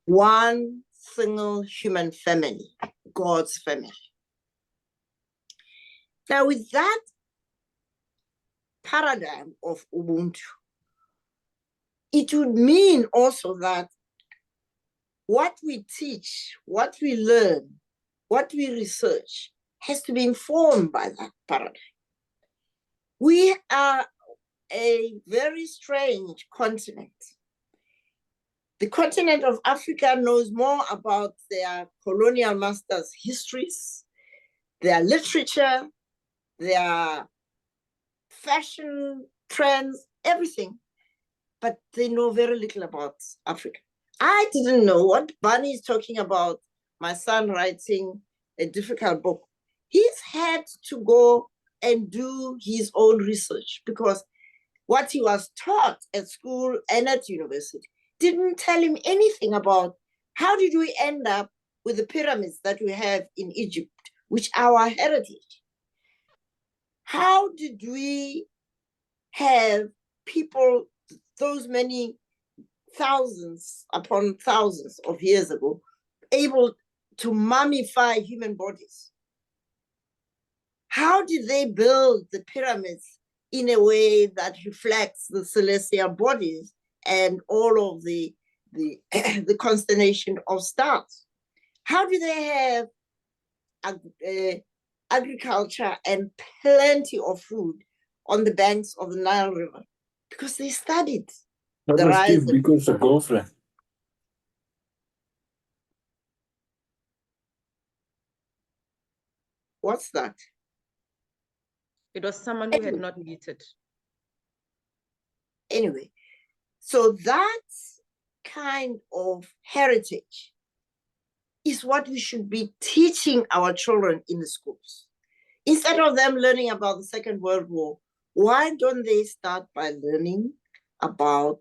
one single human family, God's family. Now, with that paradigm of Ubuntu, it would mean also that what we teach, what we learn, what we research has to be informed by that paradigm. We are a very strange continent. The continent of Africa knows more about their colonial masters' histories, their literature, their fashion trends, everything, but they know very little about Africa. I didn't know what Bunny is talking about, my son writing a difficult book. He's had to go and do his own research because what he was taught at school and at university didn't tell him anything about how did we end up with the pyramids that we have in Egypt, which are our heritage. How did we have people those many thousands upon thousands of years ago able to mummify human bodies? How did they build the pyramids in a way that reflects the celestial bodies and all of the constellation of stars? How do they have agriculture and plenty of food on the banks of the Nile River? Because they studied the rise of... What's that? It was someone who had not muted. Anyway, so that kind of heritage is what we should be teaching our children in the schools. Instead of them learning about the Second World War, why don't they start by learning about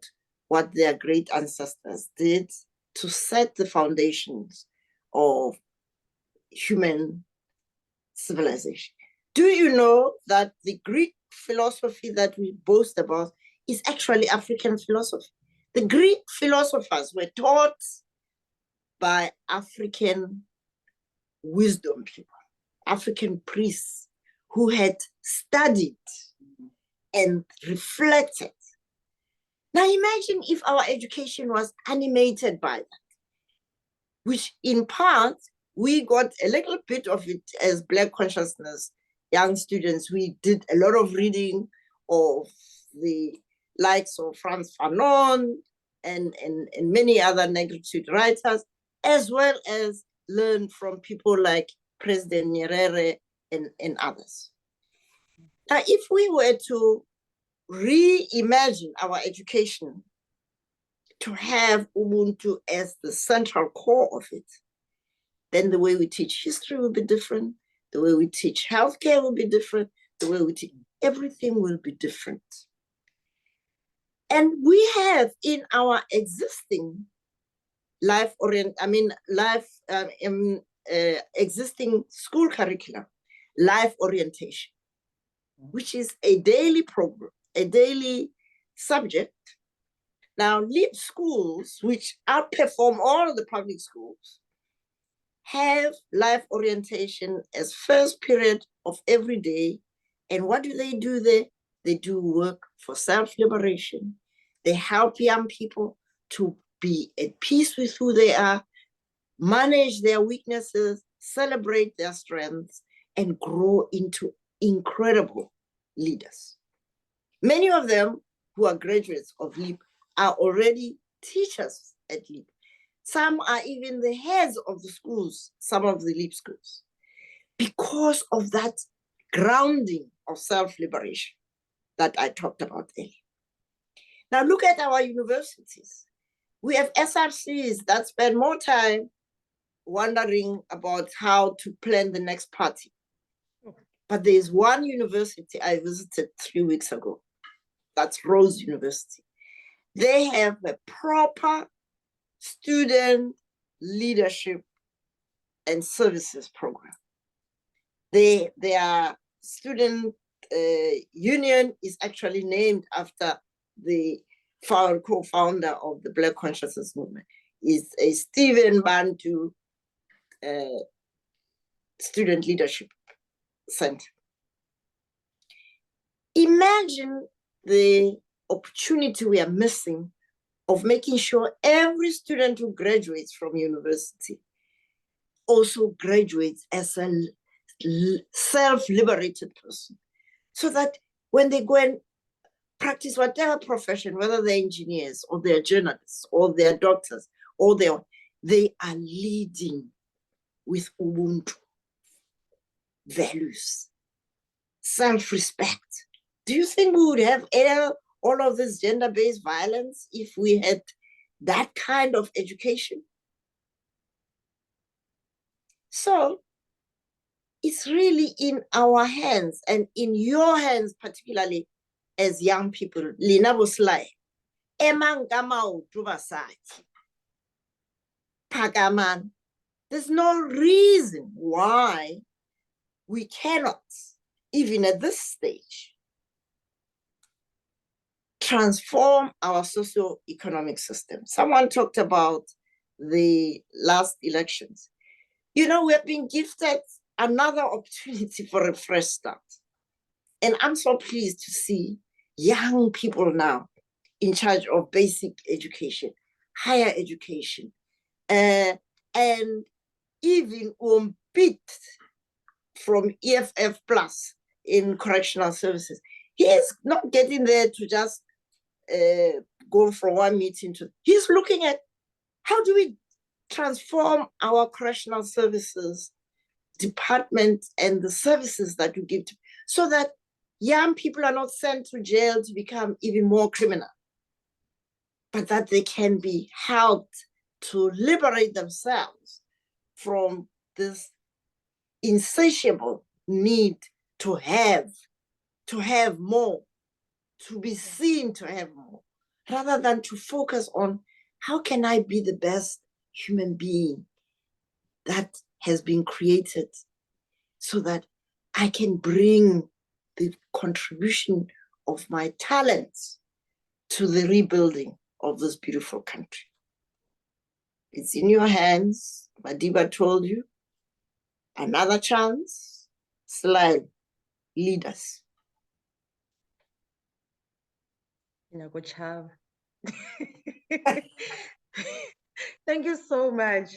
what their great ancestors did to set the foundations of human civilization? Do you know that the Greek philosophy that we boast about is actually African philosophy? The Greek philosophers were taught by African wisdom people, African priests who had studied and reflected. Now imagine if our education was animated by that, which in part, we got a little bit of it as Black consciousness young students. We did a lot of reading of the likes of Frantz Fanon and many other negritude writers, as well as learn from people like President Nyerere and others. Now, if we were to reimagine our education to have Ubuntu as the central core of it, then the way we teach history will be different, the way we teach healthcare will be different, the way we teach everything will be different. And we have in our existing existing school curriculum, life orientation, which is a daily program, a daily subject. Now, LEAP schools, which outperform all the public schools, have life orientation as first period of every day. And what do they do there? They do work for self-liberation. They help young people to be at peace with who they are, manage their weaknesses, celebrate their strengths, and grow into incredible leaders. Many of them who are graduates of LEAP are already teachers at LEAP. Some are even the heads of the schools, some of the LEAP schools, because of that grounding of self-liberation that I talked about earlier. Now look at our universities. We have SRCs that spend more time wondering about how to plan the next party. But there's one university I visited 3 weeks ago. That's Rose University. They have a proper student leadership and services program. Their student union is actually named after the co-founder of the Black Consciousness Movement. Is a Stephen Bantu Student Leadership Center. Imagine the opportunity we are missing of making sure every student who graduates from university also graduates as a self-liberated person, so that when they go and practice whatever profession, whether they're engineers or they're journalists or they're doctors or they are leading with Ubuntu values, self-respect. Do you think we would have all of this gender-based violence if we had that kind of education? So it's really in our hands and in your hands, particularly as young people. Lina Boslai, Emang Gamau Tubasai, Pagaman. There's no reason why we cannot, even at this stage, transform our socio-economic system. Someone talked about the last elections. You know, we have been gifted another opportunity for a fresh start. And I'm so pleased to see young people now in charge of basic education, higher education, and even Umpit from EFF Plus in correctional services. He is not getting there to just go from one meeting to, he's looking at how do we transform our correctional services department and the services that we give to, so that young people are not sent to jail to become even more criminal, but that they can be helped to liberate themselves from this insatiable need to have more, to be seen to have more, rather than to focus on how can I be the best human being that has been created so that I can bring the contribution of my talents to the rebuilding of this beautiful country. It's in your hands. Madiba told you. Another chance. Slide. Lead us. Thank you so much,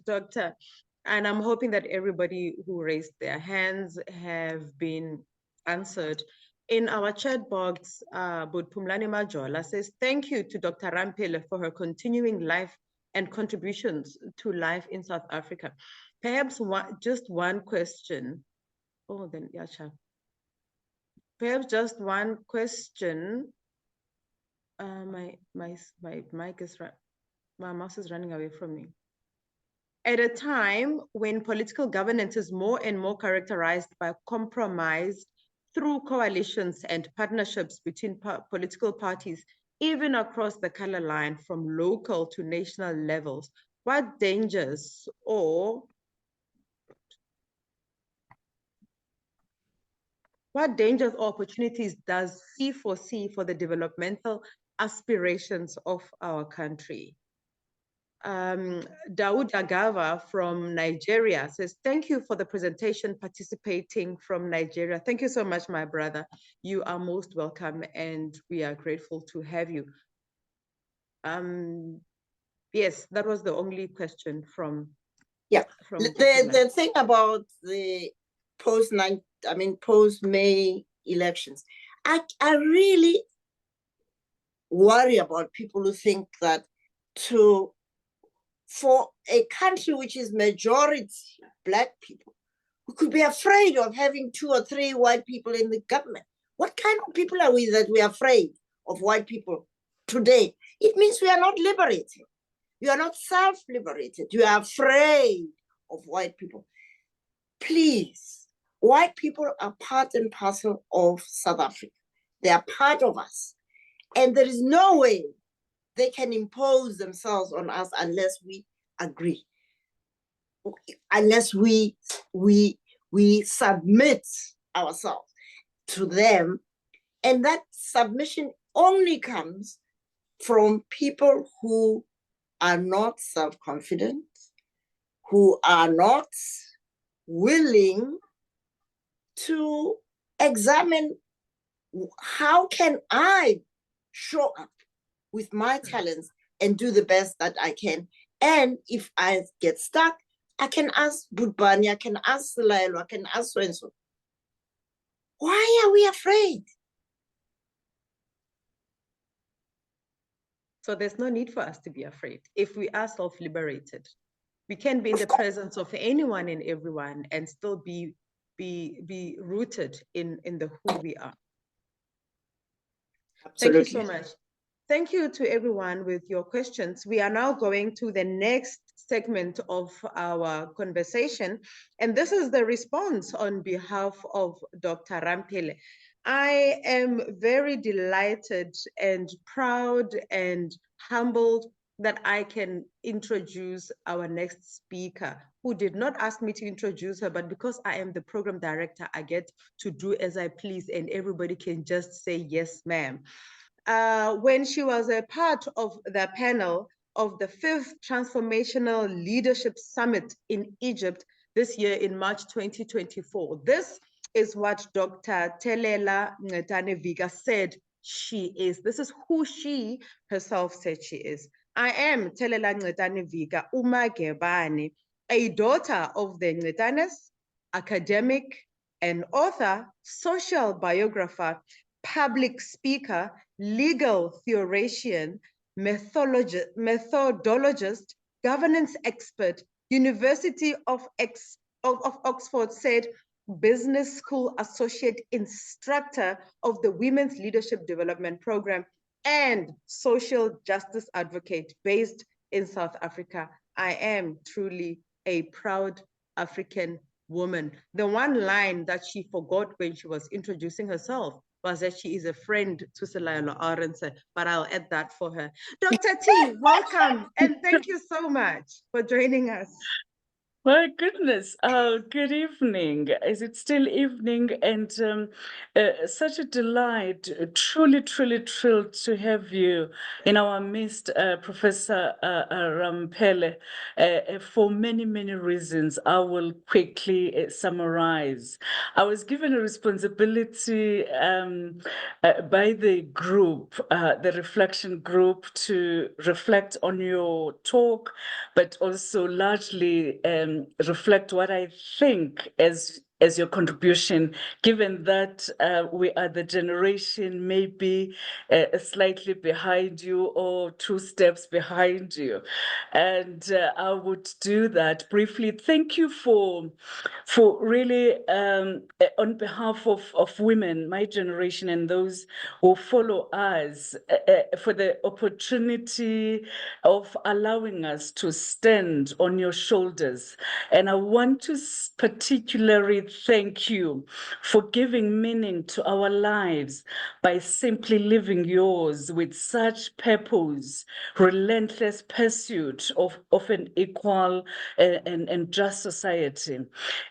Doctor. And I'm hoping that everybody who raised their hands have been answered. In our chat box, Pumlani Majola says, thank you to Dr. Ramphele for her continuing life and contributions to life in South Africa. Perhaps just one question. Oh, then, Yacha. Perhaps just one question. My mic is my mouse is running away from me. At a time when political governance is more and more characterized by compromise through coalitions and partnerships between political parties, even across the color line from local to national levels, what dangers or opportunities does he foresee for the developmental aspirations of our country? Daoud Agava from Nigeria says, thank you for the presentation, participating from Nigeria. Thank you so much, my brother. You are most welcome and we are grateful to have you. Yes, that was the only question from. Yeah, the thing about the post-May elections, I really worry about people who think that for a country which is majority Black people, we could be afraid of having 2 or 3 white people in the government. What kind of people are we that we are afraid of white people today? It means we are not liberated. You are not self-liberated. You are afraid of white people. Please, white people are part and parcel of South Africa. They are part of us. And there is no way they can impose themselves on us unless we agree, unless we submit ourselves to them. And that submission only comes from people who are not self-confident, who are not willing to examine how can I show up with my talents and do the best that I can. And if I get stuck, I can ask Budbani, I can ask Selaelo, I can ask so-and-so. Why are we afraid? So there's no need for us to be afraid if we are self-liberated. We can be in the presence of anyone and everyone and still be rooted in the who we are. Absolutely. Thank you so much. Thank you to everyone with your questions. We are now going to the next segment of our conversation, and this is the response on behalf of Dr. Ramphele. I am very delighted and proud and humbled that I can introduce our next speaker, who did not ask me to introduce her, but because I am the program director, I get to do as I please, and everybody can just say, yes, ma'am. When she was a part of the panel of the 5th Transformational Leadership Summit in Egypt this year in March 2024. This is what Dr. Telela Nqetanevika said she is. This is who she herself said she is. I am Telela Nqetanevika Umagebane, a daughter of the Nqetanes, academic and author, social biographer, public speaker, legal theoretician, methodologist, governance expert, University of Oxford said business school associate instructor of the Women's Leadership Development Program, and social justice advocate based in South Africa. I am truly a proud African woman. The one line that she forgot when she was introducing herself was that she is a friend to Selaelo Arendse, but I'll add that for her. Dr. T, welcome, and thank you so much for joining us. My goodness, good evening. Is it still evening? And such a delight, truly, truly thrilled to have you in our midst, Professor Ramphele, for many, many reasons. I will quickly summarize. I was given a responsibility by the group, the reflection group, to reflect on your talk, but also largely reflect what I think as your contribution, given that we are the generation maybe slightly behind you or 2 steps behind you. And I would do that briefly. Thank you for really, on behalf of women, my generation, and those who follow us, for the opportunity of allowing us to stand on your shoulders. And I want to particularly thank you for giving meaning to our lives by simply living yours with such purpose, relentless pursuit of an equal and just society.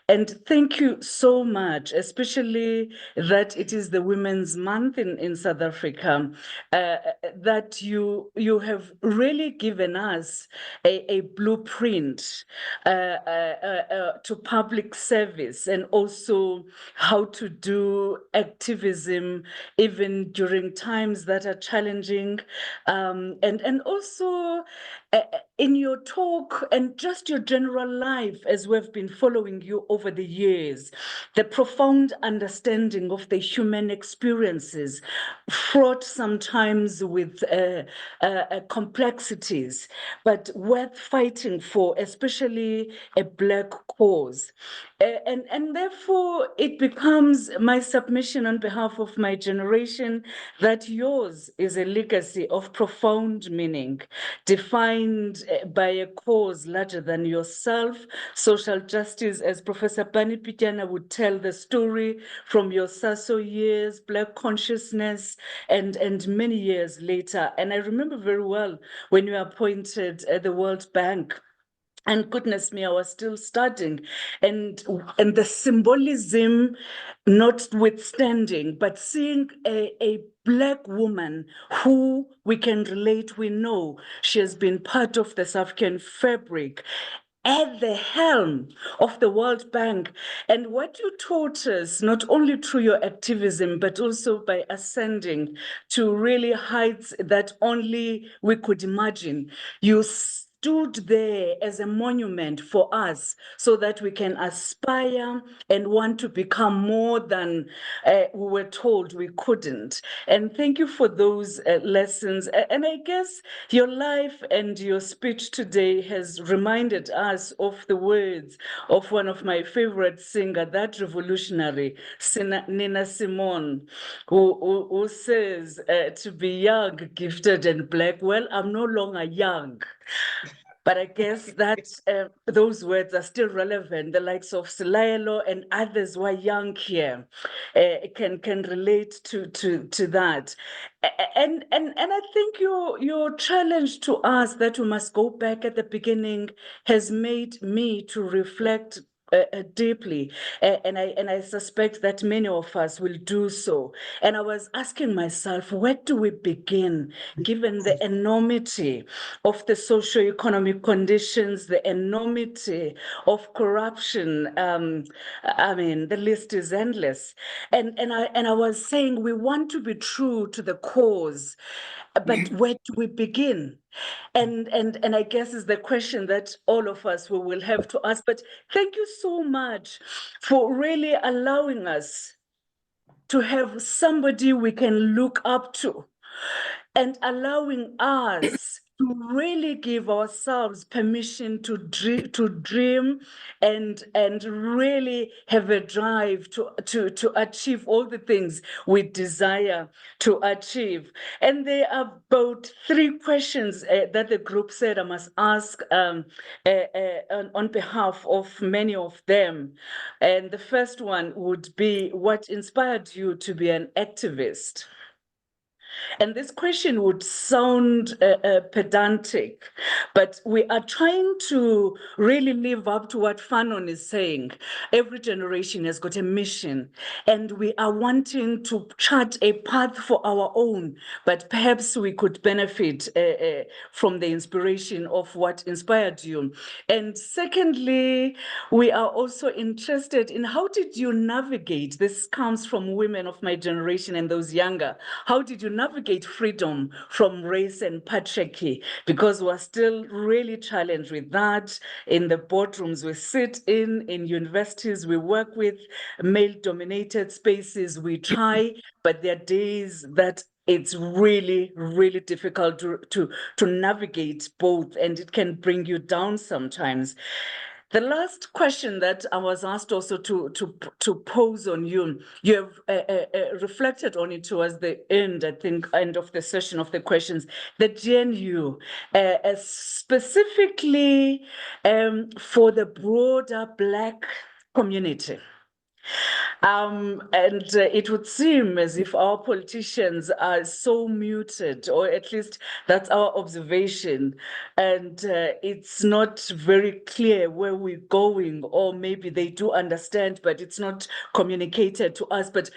And thank you so much, especially that it is the Women's Month in South Africa, that you have really given us a blueprint to public service, and also how to do activism even during times that are challenging, and also in your talk and just your general life, as we've been following you over the years, the profound understanding of the human experiences, fraught sometimes with complexities, but worth fighting for, especially a Black cause. And therefore, it becomes my submission on behalf of my generation that yours is a legacy of profound meaning, defined by a cause larger than yourself, social justice, as Professor Bani Pitjana would tell the story, from your SASO years, Black consciousness, and many years later. And I remember very well when you were appointed at the World Bank. And goodness me, I was still studying, and the symbolism notwithstanding, but seeing a Black woman who we can relate, we know she has been part of the South African fabric, at the helm of the World Bank. And what you taught us, not only through your activism, but also by ascending to really heights that only we could imagine. You stood there as a monument for us so that we can aspire and want to become more than we were told we couldn't. And thank you for those lessons. And I guess your life and your speech today has reminded us of the words of one of my favorite singers, that revolutionary, Nina Simone, who says to be young, gifted, and black. Well, I'm no longer young. But I guess that those words are still relevant. The likes of Silaelo and others who are young here can relate to that. And I think your challenge to us that we must go back at the beginning has made me to reflect deeply, and I suspect that many of us will do so. And I was asking myself, where do we begin, given the enormity of the socioeconomic conditions, the enormity of corruption? I mean, the list is endless. And I was saying, we want to be true to the cause, but where do we begin? And I guess is the question that all of us will have to ask. But thank you so much for really allowing us to have somebody we can look up to and allowing us to really give ourselves permission to dream and really have a drive to achieve all the things we desire to achieve. And there are about 3 questions that the group said I must ask on behalf of many of them. And the first one would be, what inspired you to be an activist? And this question would sound pedantic, but we are trying to really live up to what Fanon is saying. Every generation has got a mission, and we are wanting to chart a path for our own, but perhaps we could benefit from the inspiration of what inspired you. And secondly, we are also interested in how did you navigate, this comes from women of my generation and those younger, how did you navigate freedom from race and patriarchy? Because we're still really challenged with that in the boardrooms we sit in universities we work with, male-dominated spaces we try, but there are days that it's really, really difficult to navigate both, and it can bring you down sometimes. The last question that I was asked also to pose on you, you have reflected on it towards the end, I think, end of the session of the questions, the GNU, specifically for the broader Black community. And it would seem as if our politicians are so muted, or at least that's our observation. And it's not very clear where we're going, or maybe they do understand, but it's not communicated to us. But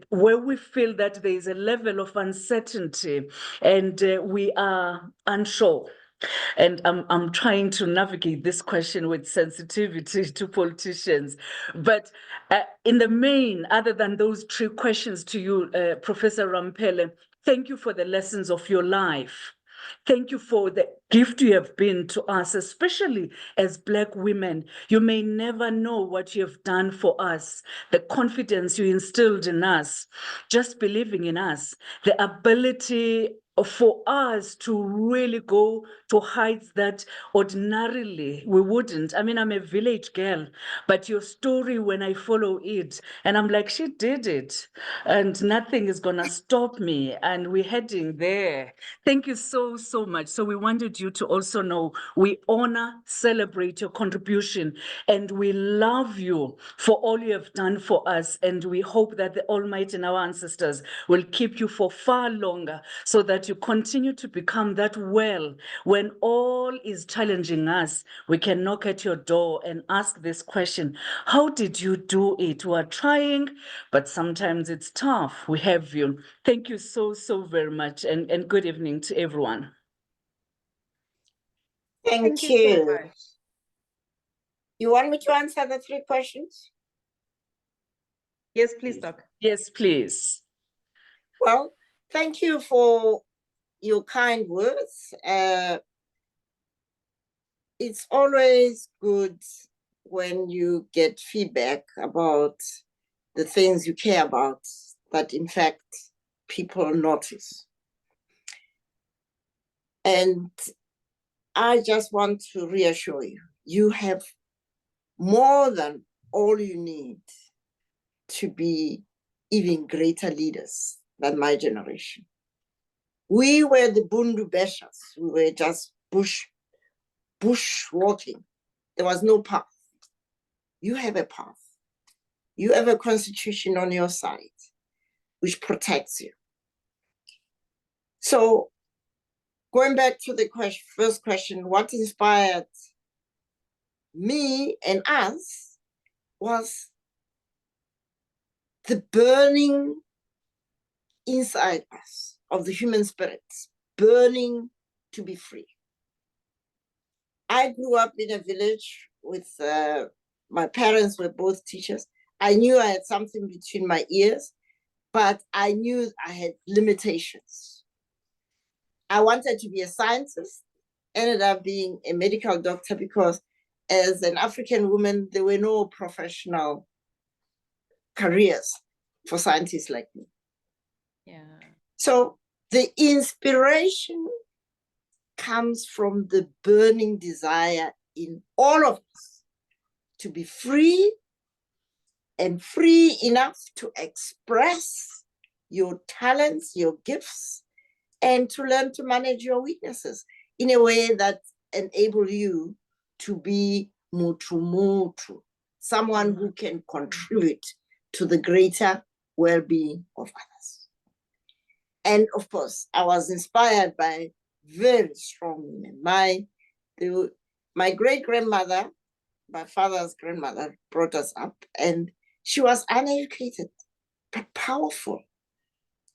where we feel that there is a level of uncertainty and we are unsure. And I'm trying to navigate this question with sensitivity to politicians. But in the main, other than those 3 questions to you, Professor Ramphele, thank you for the lessons of your life. Thank you for the gift you have been to us, especially as Black women. You may never know what you have done for us, the confidence you instilled in us, just believing in us, the ability for us to really go to heights that ordinarily we wouldn't. I mean, I'm a village girl, but your story, when I follow it, and I'm like, she did it, and nothing is gonna stop me, and we're heading there. Thank you so, so much. So we wanted you to also know we honor, celebrate your contribution, and we love you for all you have done for us, and we hope that the Almighty and our ancestors will keep you for far longer so that you continue to become that well. When all is challenging us, we can knock at your door and ask this question: how did you do it? We are trying, but sometimes it's tough. We have you. Thank you so, so very much, and good evening to everyone. Thank so you. much. You want me to answer the 3 questions? Yes, please, Doc. Yes, please. Well, thank you for your kind words. It's always good when you get feedback about the things you care about, that in fact people notice. And I just want to reassure you, you have more than all you need to be even greater leaders than my generation. We were the Bundu Beshas. We were just bush walking. There was no path. You have a path. You have a constitution on your side, which protects you. So going back to the first question, what inspired me and us was the burning inside us of the human spirit, burning to be free. I grew up in a village with, my parents were both teachers. I knew I had something between my ears, but I knew I had limitations. I wanted to be a scientist, ended up being a medical doctor because as an African woman, there were no professional careers for scientists like me. Yeah. So the inspiration comes from the burning desire in all of us to be free and free enough to express your talents, your gifts, and to learn to manage your weaknesses in a way that enables you to be mutu, someone who can contribute to the greater well-being of others. And of course, I was inspired by very strong women. My great-grandmother, my father's grandmother, brought us up, and she was uneducated, but powerful.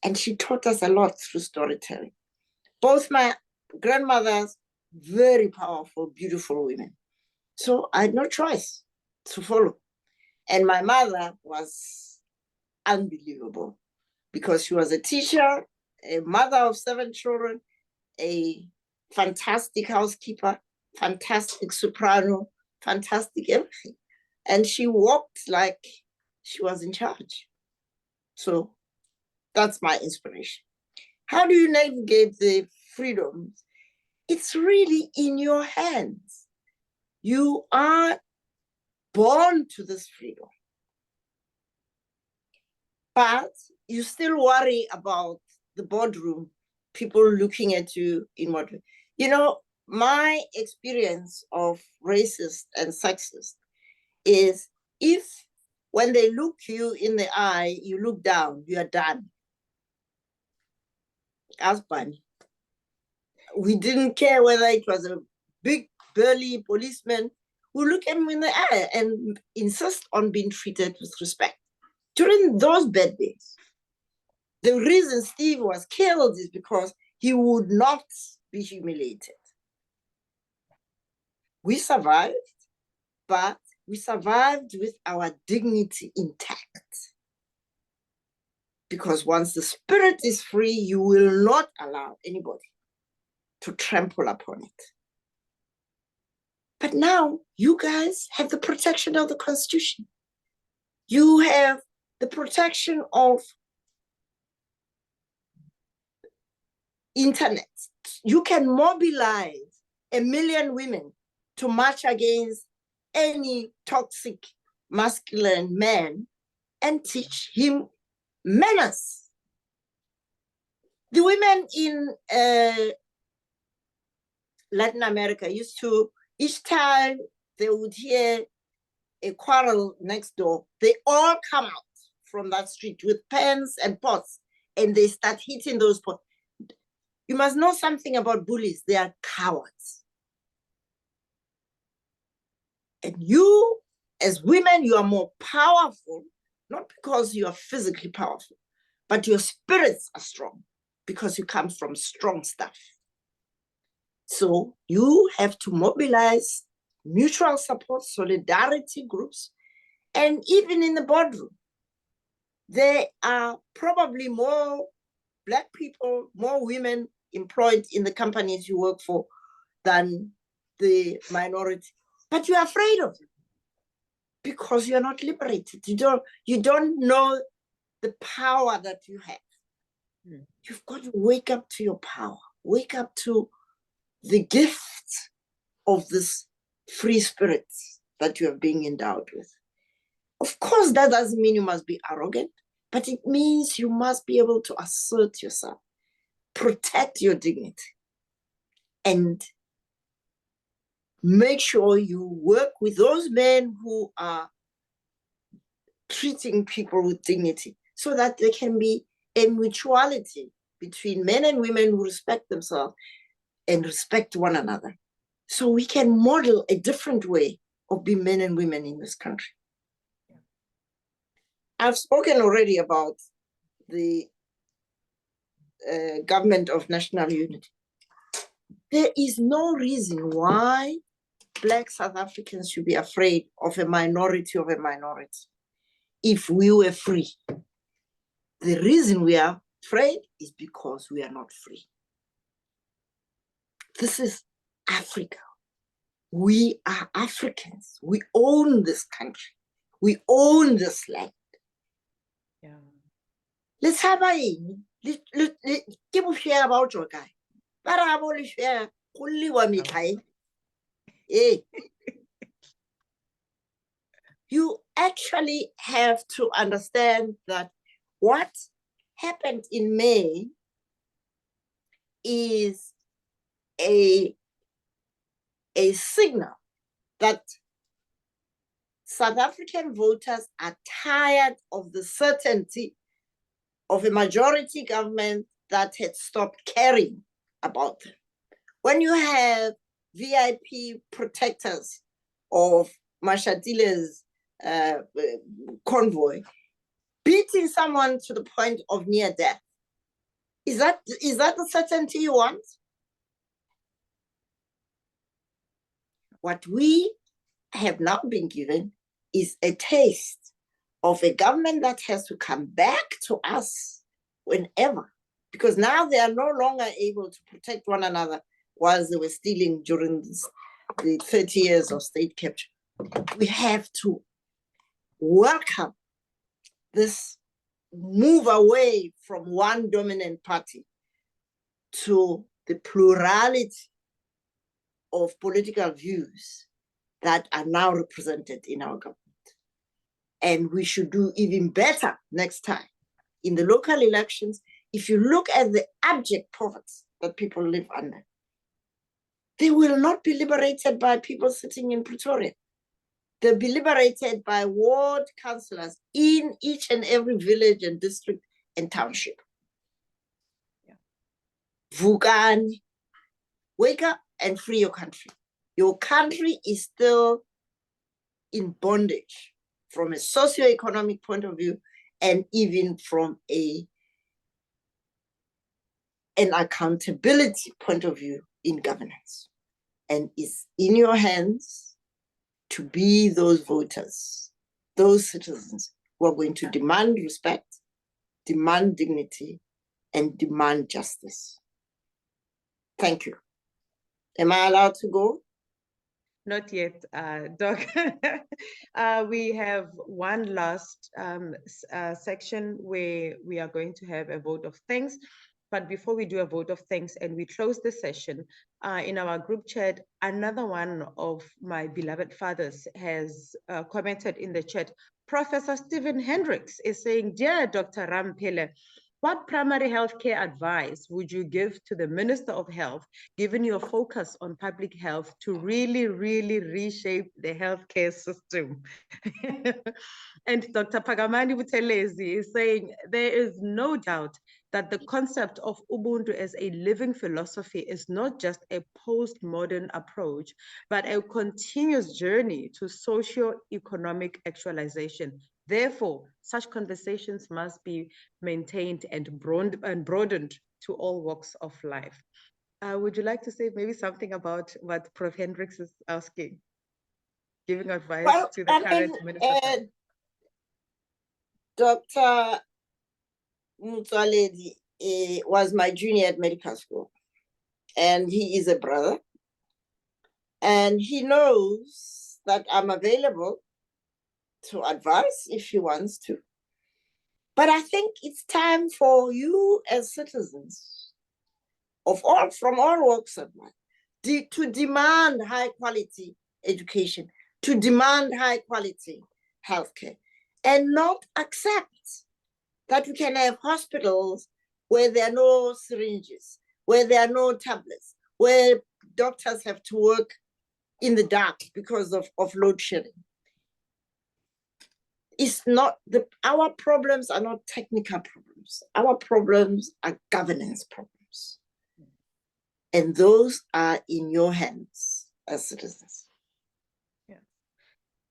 And she taught us a lot through storytelling. Both my grandmothers, very powerful, beautiful women. So I had no choice to follow. And my mother was unbelievable because she was a teacher, a mother of 7 children, a fantastic housekeeper, fantastic soprano, fantastic everything. And she walked like she was in charge. So that's my inspiration. How do you navigate the freedoms? It's really in your hands. You are born to this freedom. But you still worry about the boardroom, people looking at you in what way. You know, my experience of racist and sexist is if when they look you in the eye, you look down, you are done. Ask Bunny. We didn't care whether it was a big, burly policeman who look him in the eye and insist on being treated with respect. During those bad days, the reason Steve was killed is because he would not be humiliated. We survived, but we survived with our dignity intact. Because once the spirit is free, you will not allow anybody to trample upon it. But now you guys have the protection of the Constitution. You have the protection of internet. You can mobilize 1 million women to march against any toxic masculine man and teach him manners. The women in Latin America used to, each time they would hear a quarrel next door, they all come out from that street with pans and pots and they start hitting those pots. You must know something about bullies. They are cowards. And you, as women, you are more powerful, not because you are physically powerful, but your spirits are strong because you come from strong stuff. So you have to mobilize mutual support, solidarity groups, and even in the boardroom, there are probably more Black people, more women employed in the companies you work for than the minority. But you're afraid of it because you're not liberated. You don't know the power that you have. You've got to wake up to your power, wake up to the gift of this free spirit that you are being endowed with. Of course, that doesn't mean you must be arrogant, but it means you must be able to assert yourself, protect your dignity, and make sure you work with those men who are treating people with dignity so that there can be a mutuality between men and women who respect themselves and respect one another. So we can model a different way of being men and women in this country. I've spoken already about the government of national unity. There is no reason why Black South Africans should be afraid of a minority if we were free. The reason we are afraid is because we are not free. This is Africa. We are Africans. We own this country. We own this land. Yeah. Let's have a give a share about your guy. But I will share only one me. You actually have to understand that what happened in May is a signal that South African voters are tired of the certainty of a majority government that had stopped caring about them. When you have VIP protectors of Mashadile's convoy beating someone to the point of near death, is that the certainty you want? What we have now been given is a taste of a government that has to come back to us whenever, because now they are no longer able to protect one another whilst they were stealing during the 30 years of state capture. We have to welcome this move away from one dominant party to the plurality of political views that are now represented in our government. And we should do even better next time. In the local elections, if you look at the abject poverty that people live under, they will not be liberated by people sitting in Pretoria. They'll be liberated by ward councillors in each and every village and district and township. Vukani, wake up and free your country. Your country is still in bondage from a socioeconomic point of view and even from an accountability point of view in governance. And it's in your hands to be those voters, those citizens who are going to demand respect, demand dignity, and demand justice. Thank you. Am I allowed to go? Not yet, Doc. We have one last section where we are going to have a vote of thanks. But before we do a vote of thanks and we close the session, in our group chat, another one of my beloved fathers has commented in the chat. Professor Stephen Hendricks is saying, "Dear Dr. Ramphele, what primary healthcare advice would you give to the Minister of Health, given your focus on public health, to really, really reshape the healthcare system?" And Dr. Pagamani Buthelezi is saying, "There is no doubt that the concept of Ubuntu as a living philosophy is not just a postmodern approach, but a continuous journey to socio-economic actualization. Therefore, such conversations must be maintained and broadened to all walks of life." Would you like to say maybe something about what Prof. Hendricks is asking? giving advice Well, to the current minister? Dr. Mutsaledi was my junior at medical school, and he is a brother, and he knows that I'm available to advise if he wants to. But I think it's time for you as citizens from all walks of life to demand high quality education, to demand high quality healthcare, and not accept that we can have hospitals where there are no syringes, where there are no tablets, where doctors have to work in the dark because of load shedding. It's not our problems are not technical problems. Our problems are governance problems. And those are in your hands as citizens.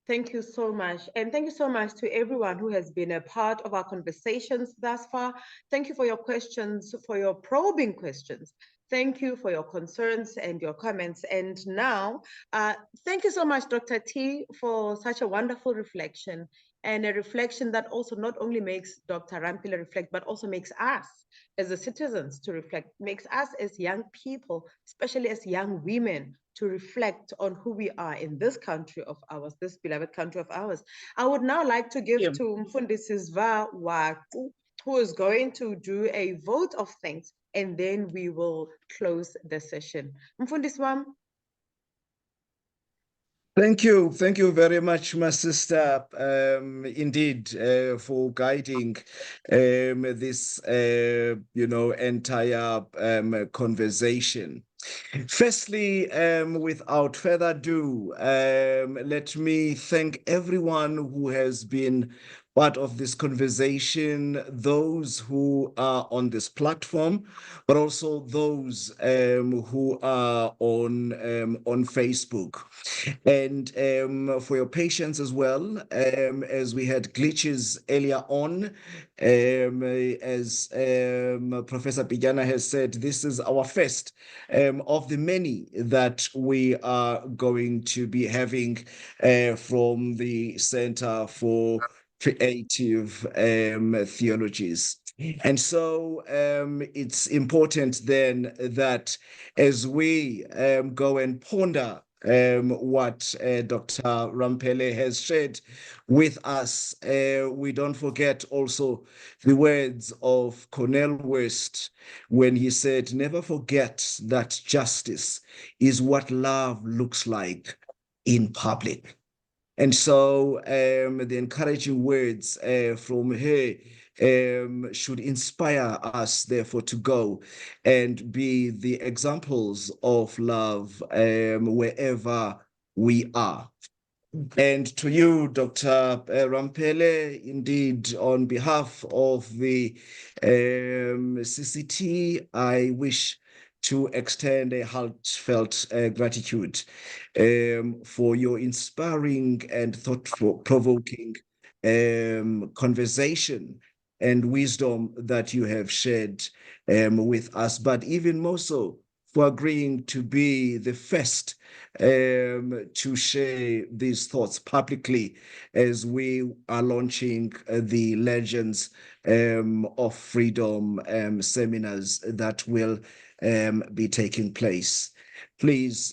Thank you so much. And thank you so much to everyone who has been a part of our conversations thus far. Thank you for your questions, for your probing questions. Thank you for your concerns and your comments. And now, thank you so much, Dr. T, for such a wonderful reflection, and a reflection that also not only makes Dr. Ramphele reflect, but also makes us as the citizens to reflect, makes us as young people, especially as young women, to reflect on who we are in this country of ours, this beloved country of ours. I would now like to give to Mfundisi Zva Waku, who is going to do a vote of thanks, and then we will close the session. Mfundisi Wam. Thank you very much, my sister, indeed, for guiding this, entire conversation. Firstly, without further ado, let me thank everyone who has been part of this conversation, those who are on this platform, but also those who are on Facebook. And for your patience as well, as we had glitches earlier on, as Professor Pijana has said, this is our first of the many that we are going to be having from the Center for Creative Theologies. And so it's important then that as we go and ponder what Dr. Ramphele has shared with us, we don't forget also the words of Cornel West when he said, "Never forget that justice is what love looks like in public." And so the encouraging words from her should inspire us, therefore, to go and be the examples of love wherever we are. And to you, Dr. Ramphele, indeed, on behalf of the CCT, I wish to extend a heartfelt gratitude for your inspiring and thought-provoking conversation and wisdom that you have shared with us, but even more so for agreeing to be the first to share these thoughts publicly as we are launching the Legends of Freedom seminars that will be taking place. Please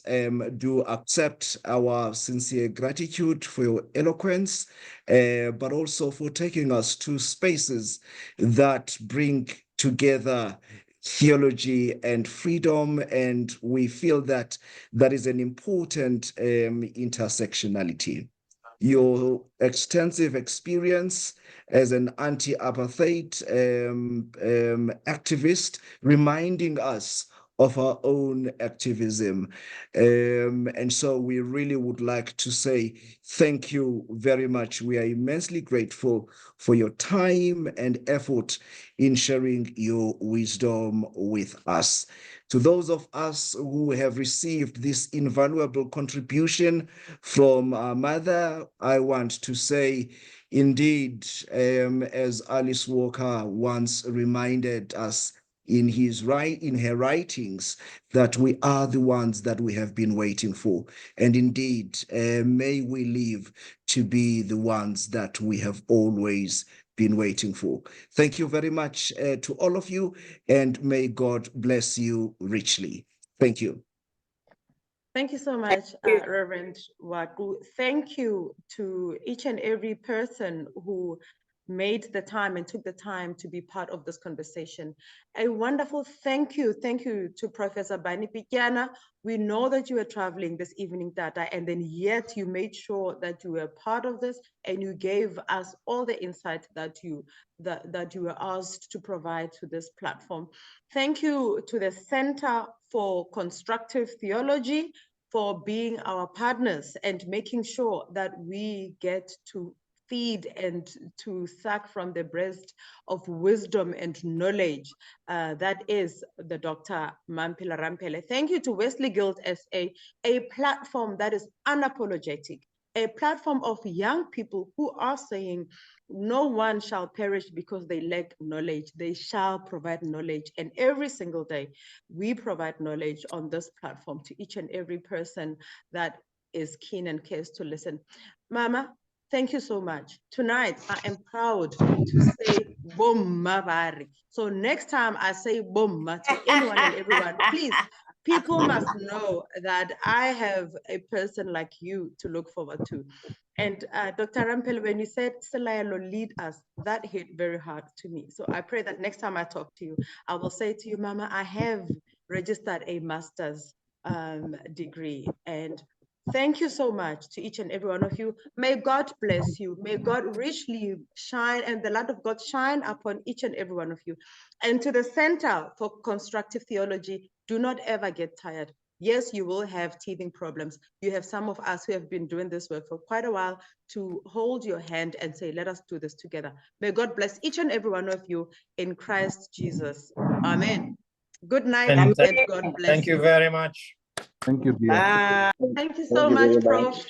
do accept our sincere gratitude for your eloquence, but also for taking us to spaces that bring together theology and freedom, and we feel that that is an important intersectionality. Your extensive experience as an anti-apartheid activist, reminding us of our own activism. And so we really would like to say thank you very much. We are immensely grateful for your time and effort in sharing your wisdom with us. To those of us who have received this invaluable contribution from our mother, I want to say, indeed, as Alice Walker once reminded us, in her writings that we are the ones that we have been waiting for. And indeed, may we live to be the ones that we have always been waiting for. Thank you very much to all of you, and may God bless you richly. Thank you. Thank you so much, Reverend Waku. Thank you to each and every person who made the time and took the time to be part of this conversation. A wonderful thank you to Professor Bani Pityana. We know that you were traveling this evening, Tata, and then yet you made sure that you were part of this and you gave us all the insight that you were asked to provide to this platform. Thank you to the Center for Constructive Theology for being our partners and making sure that we get to feed and to suck from the breast of wisdom and knowledge. That is the Dr. Mamphele Ramphele. Thank you to WesleyGuildSA, a platform that is unapologetic, a platform of young people who are saying, no one shall perish because they lack knowledge. They shall provide knowledge. And every single day, we provide knowledge on this platform to each and every person that is keen and cares to listen. Mama, thank you so much. Tonight, I am proud to say Bomma Bari. So next time I say Bomma to anyone and everyone, please, people must know that I have a person like you to look forward to. And Dr. Ramphele, when you said Selayelo, lead us, that hit very hard to me. So I pray that next time I talk to you, I will say to you, Mama, I have registered a master's degree. And thank you so much to each and every one of you. May God bless you. May God richly shine and the light of God shine upon each and every one of you. And to the Center for Constructive Theology, do not ever get tired. Yes, you will have teething problems. You have some of us who have been doing this work for quite a while to hold your hand and say, let us do this together. May God bless each and every one of you in Christ Jesus. Amen. Good night and God bless. Thank you very much. Thank you, dear. Thank you so much, Prof.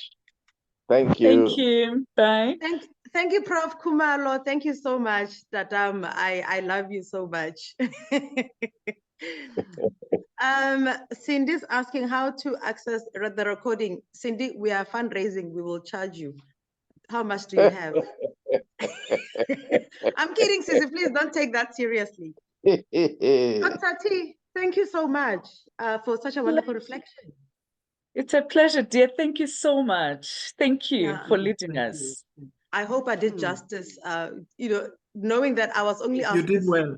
Thank you. Thank you. Bye. Thank you, Prof. Kumalo. Thank you so much, Tatam. I love you so much. Cindy's asking how to access the recording. Cindy, we are fundraising. We will charge you. How much do you have? I'm kidding, Sissy. Please don't take that seriously. Dr. T, thank you so much for such a wonderful reflection. It's a pleasure, dear. Thank you so much. Thank you for leading us. I hope I did justice, knowing that I was only asked You did well.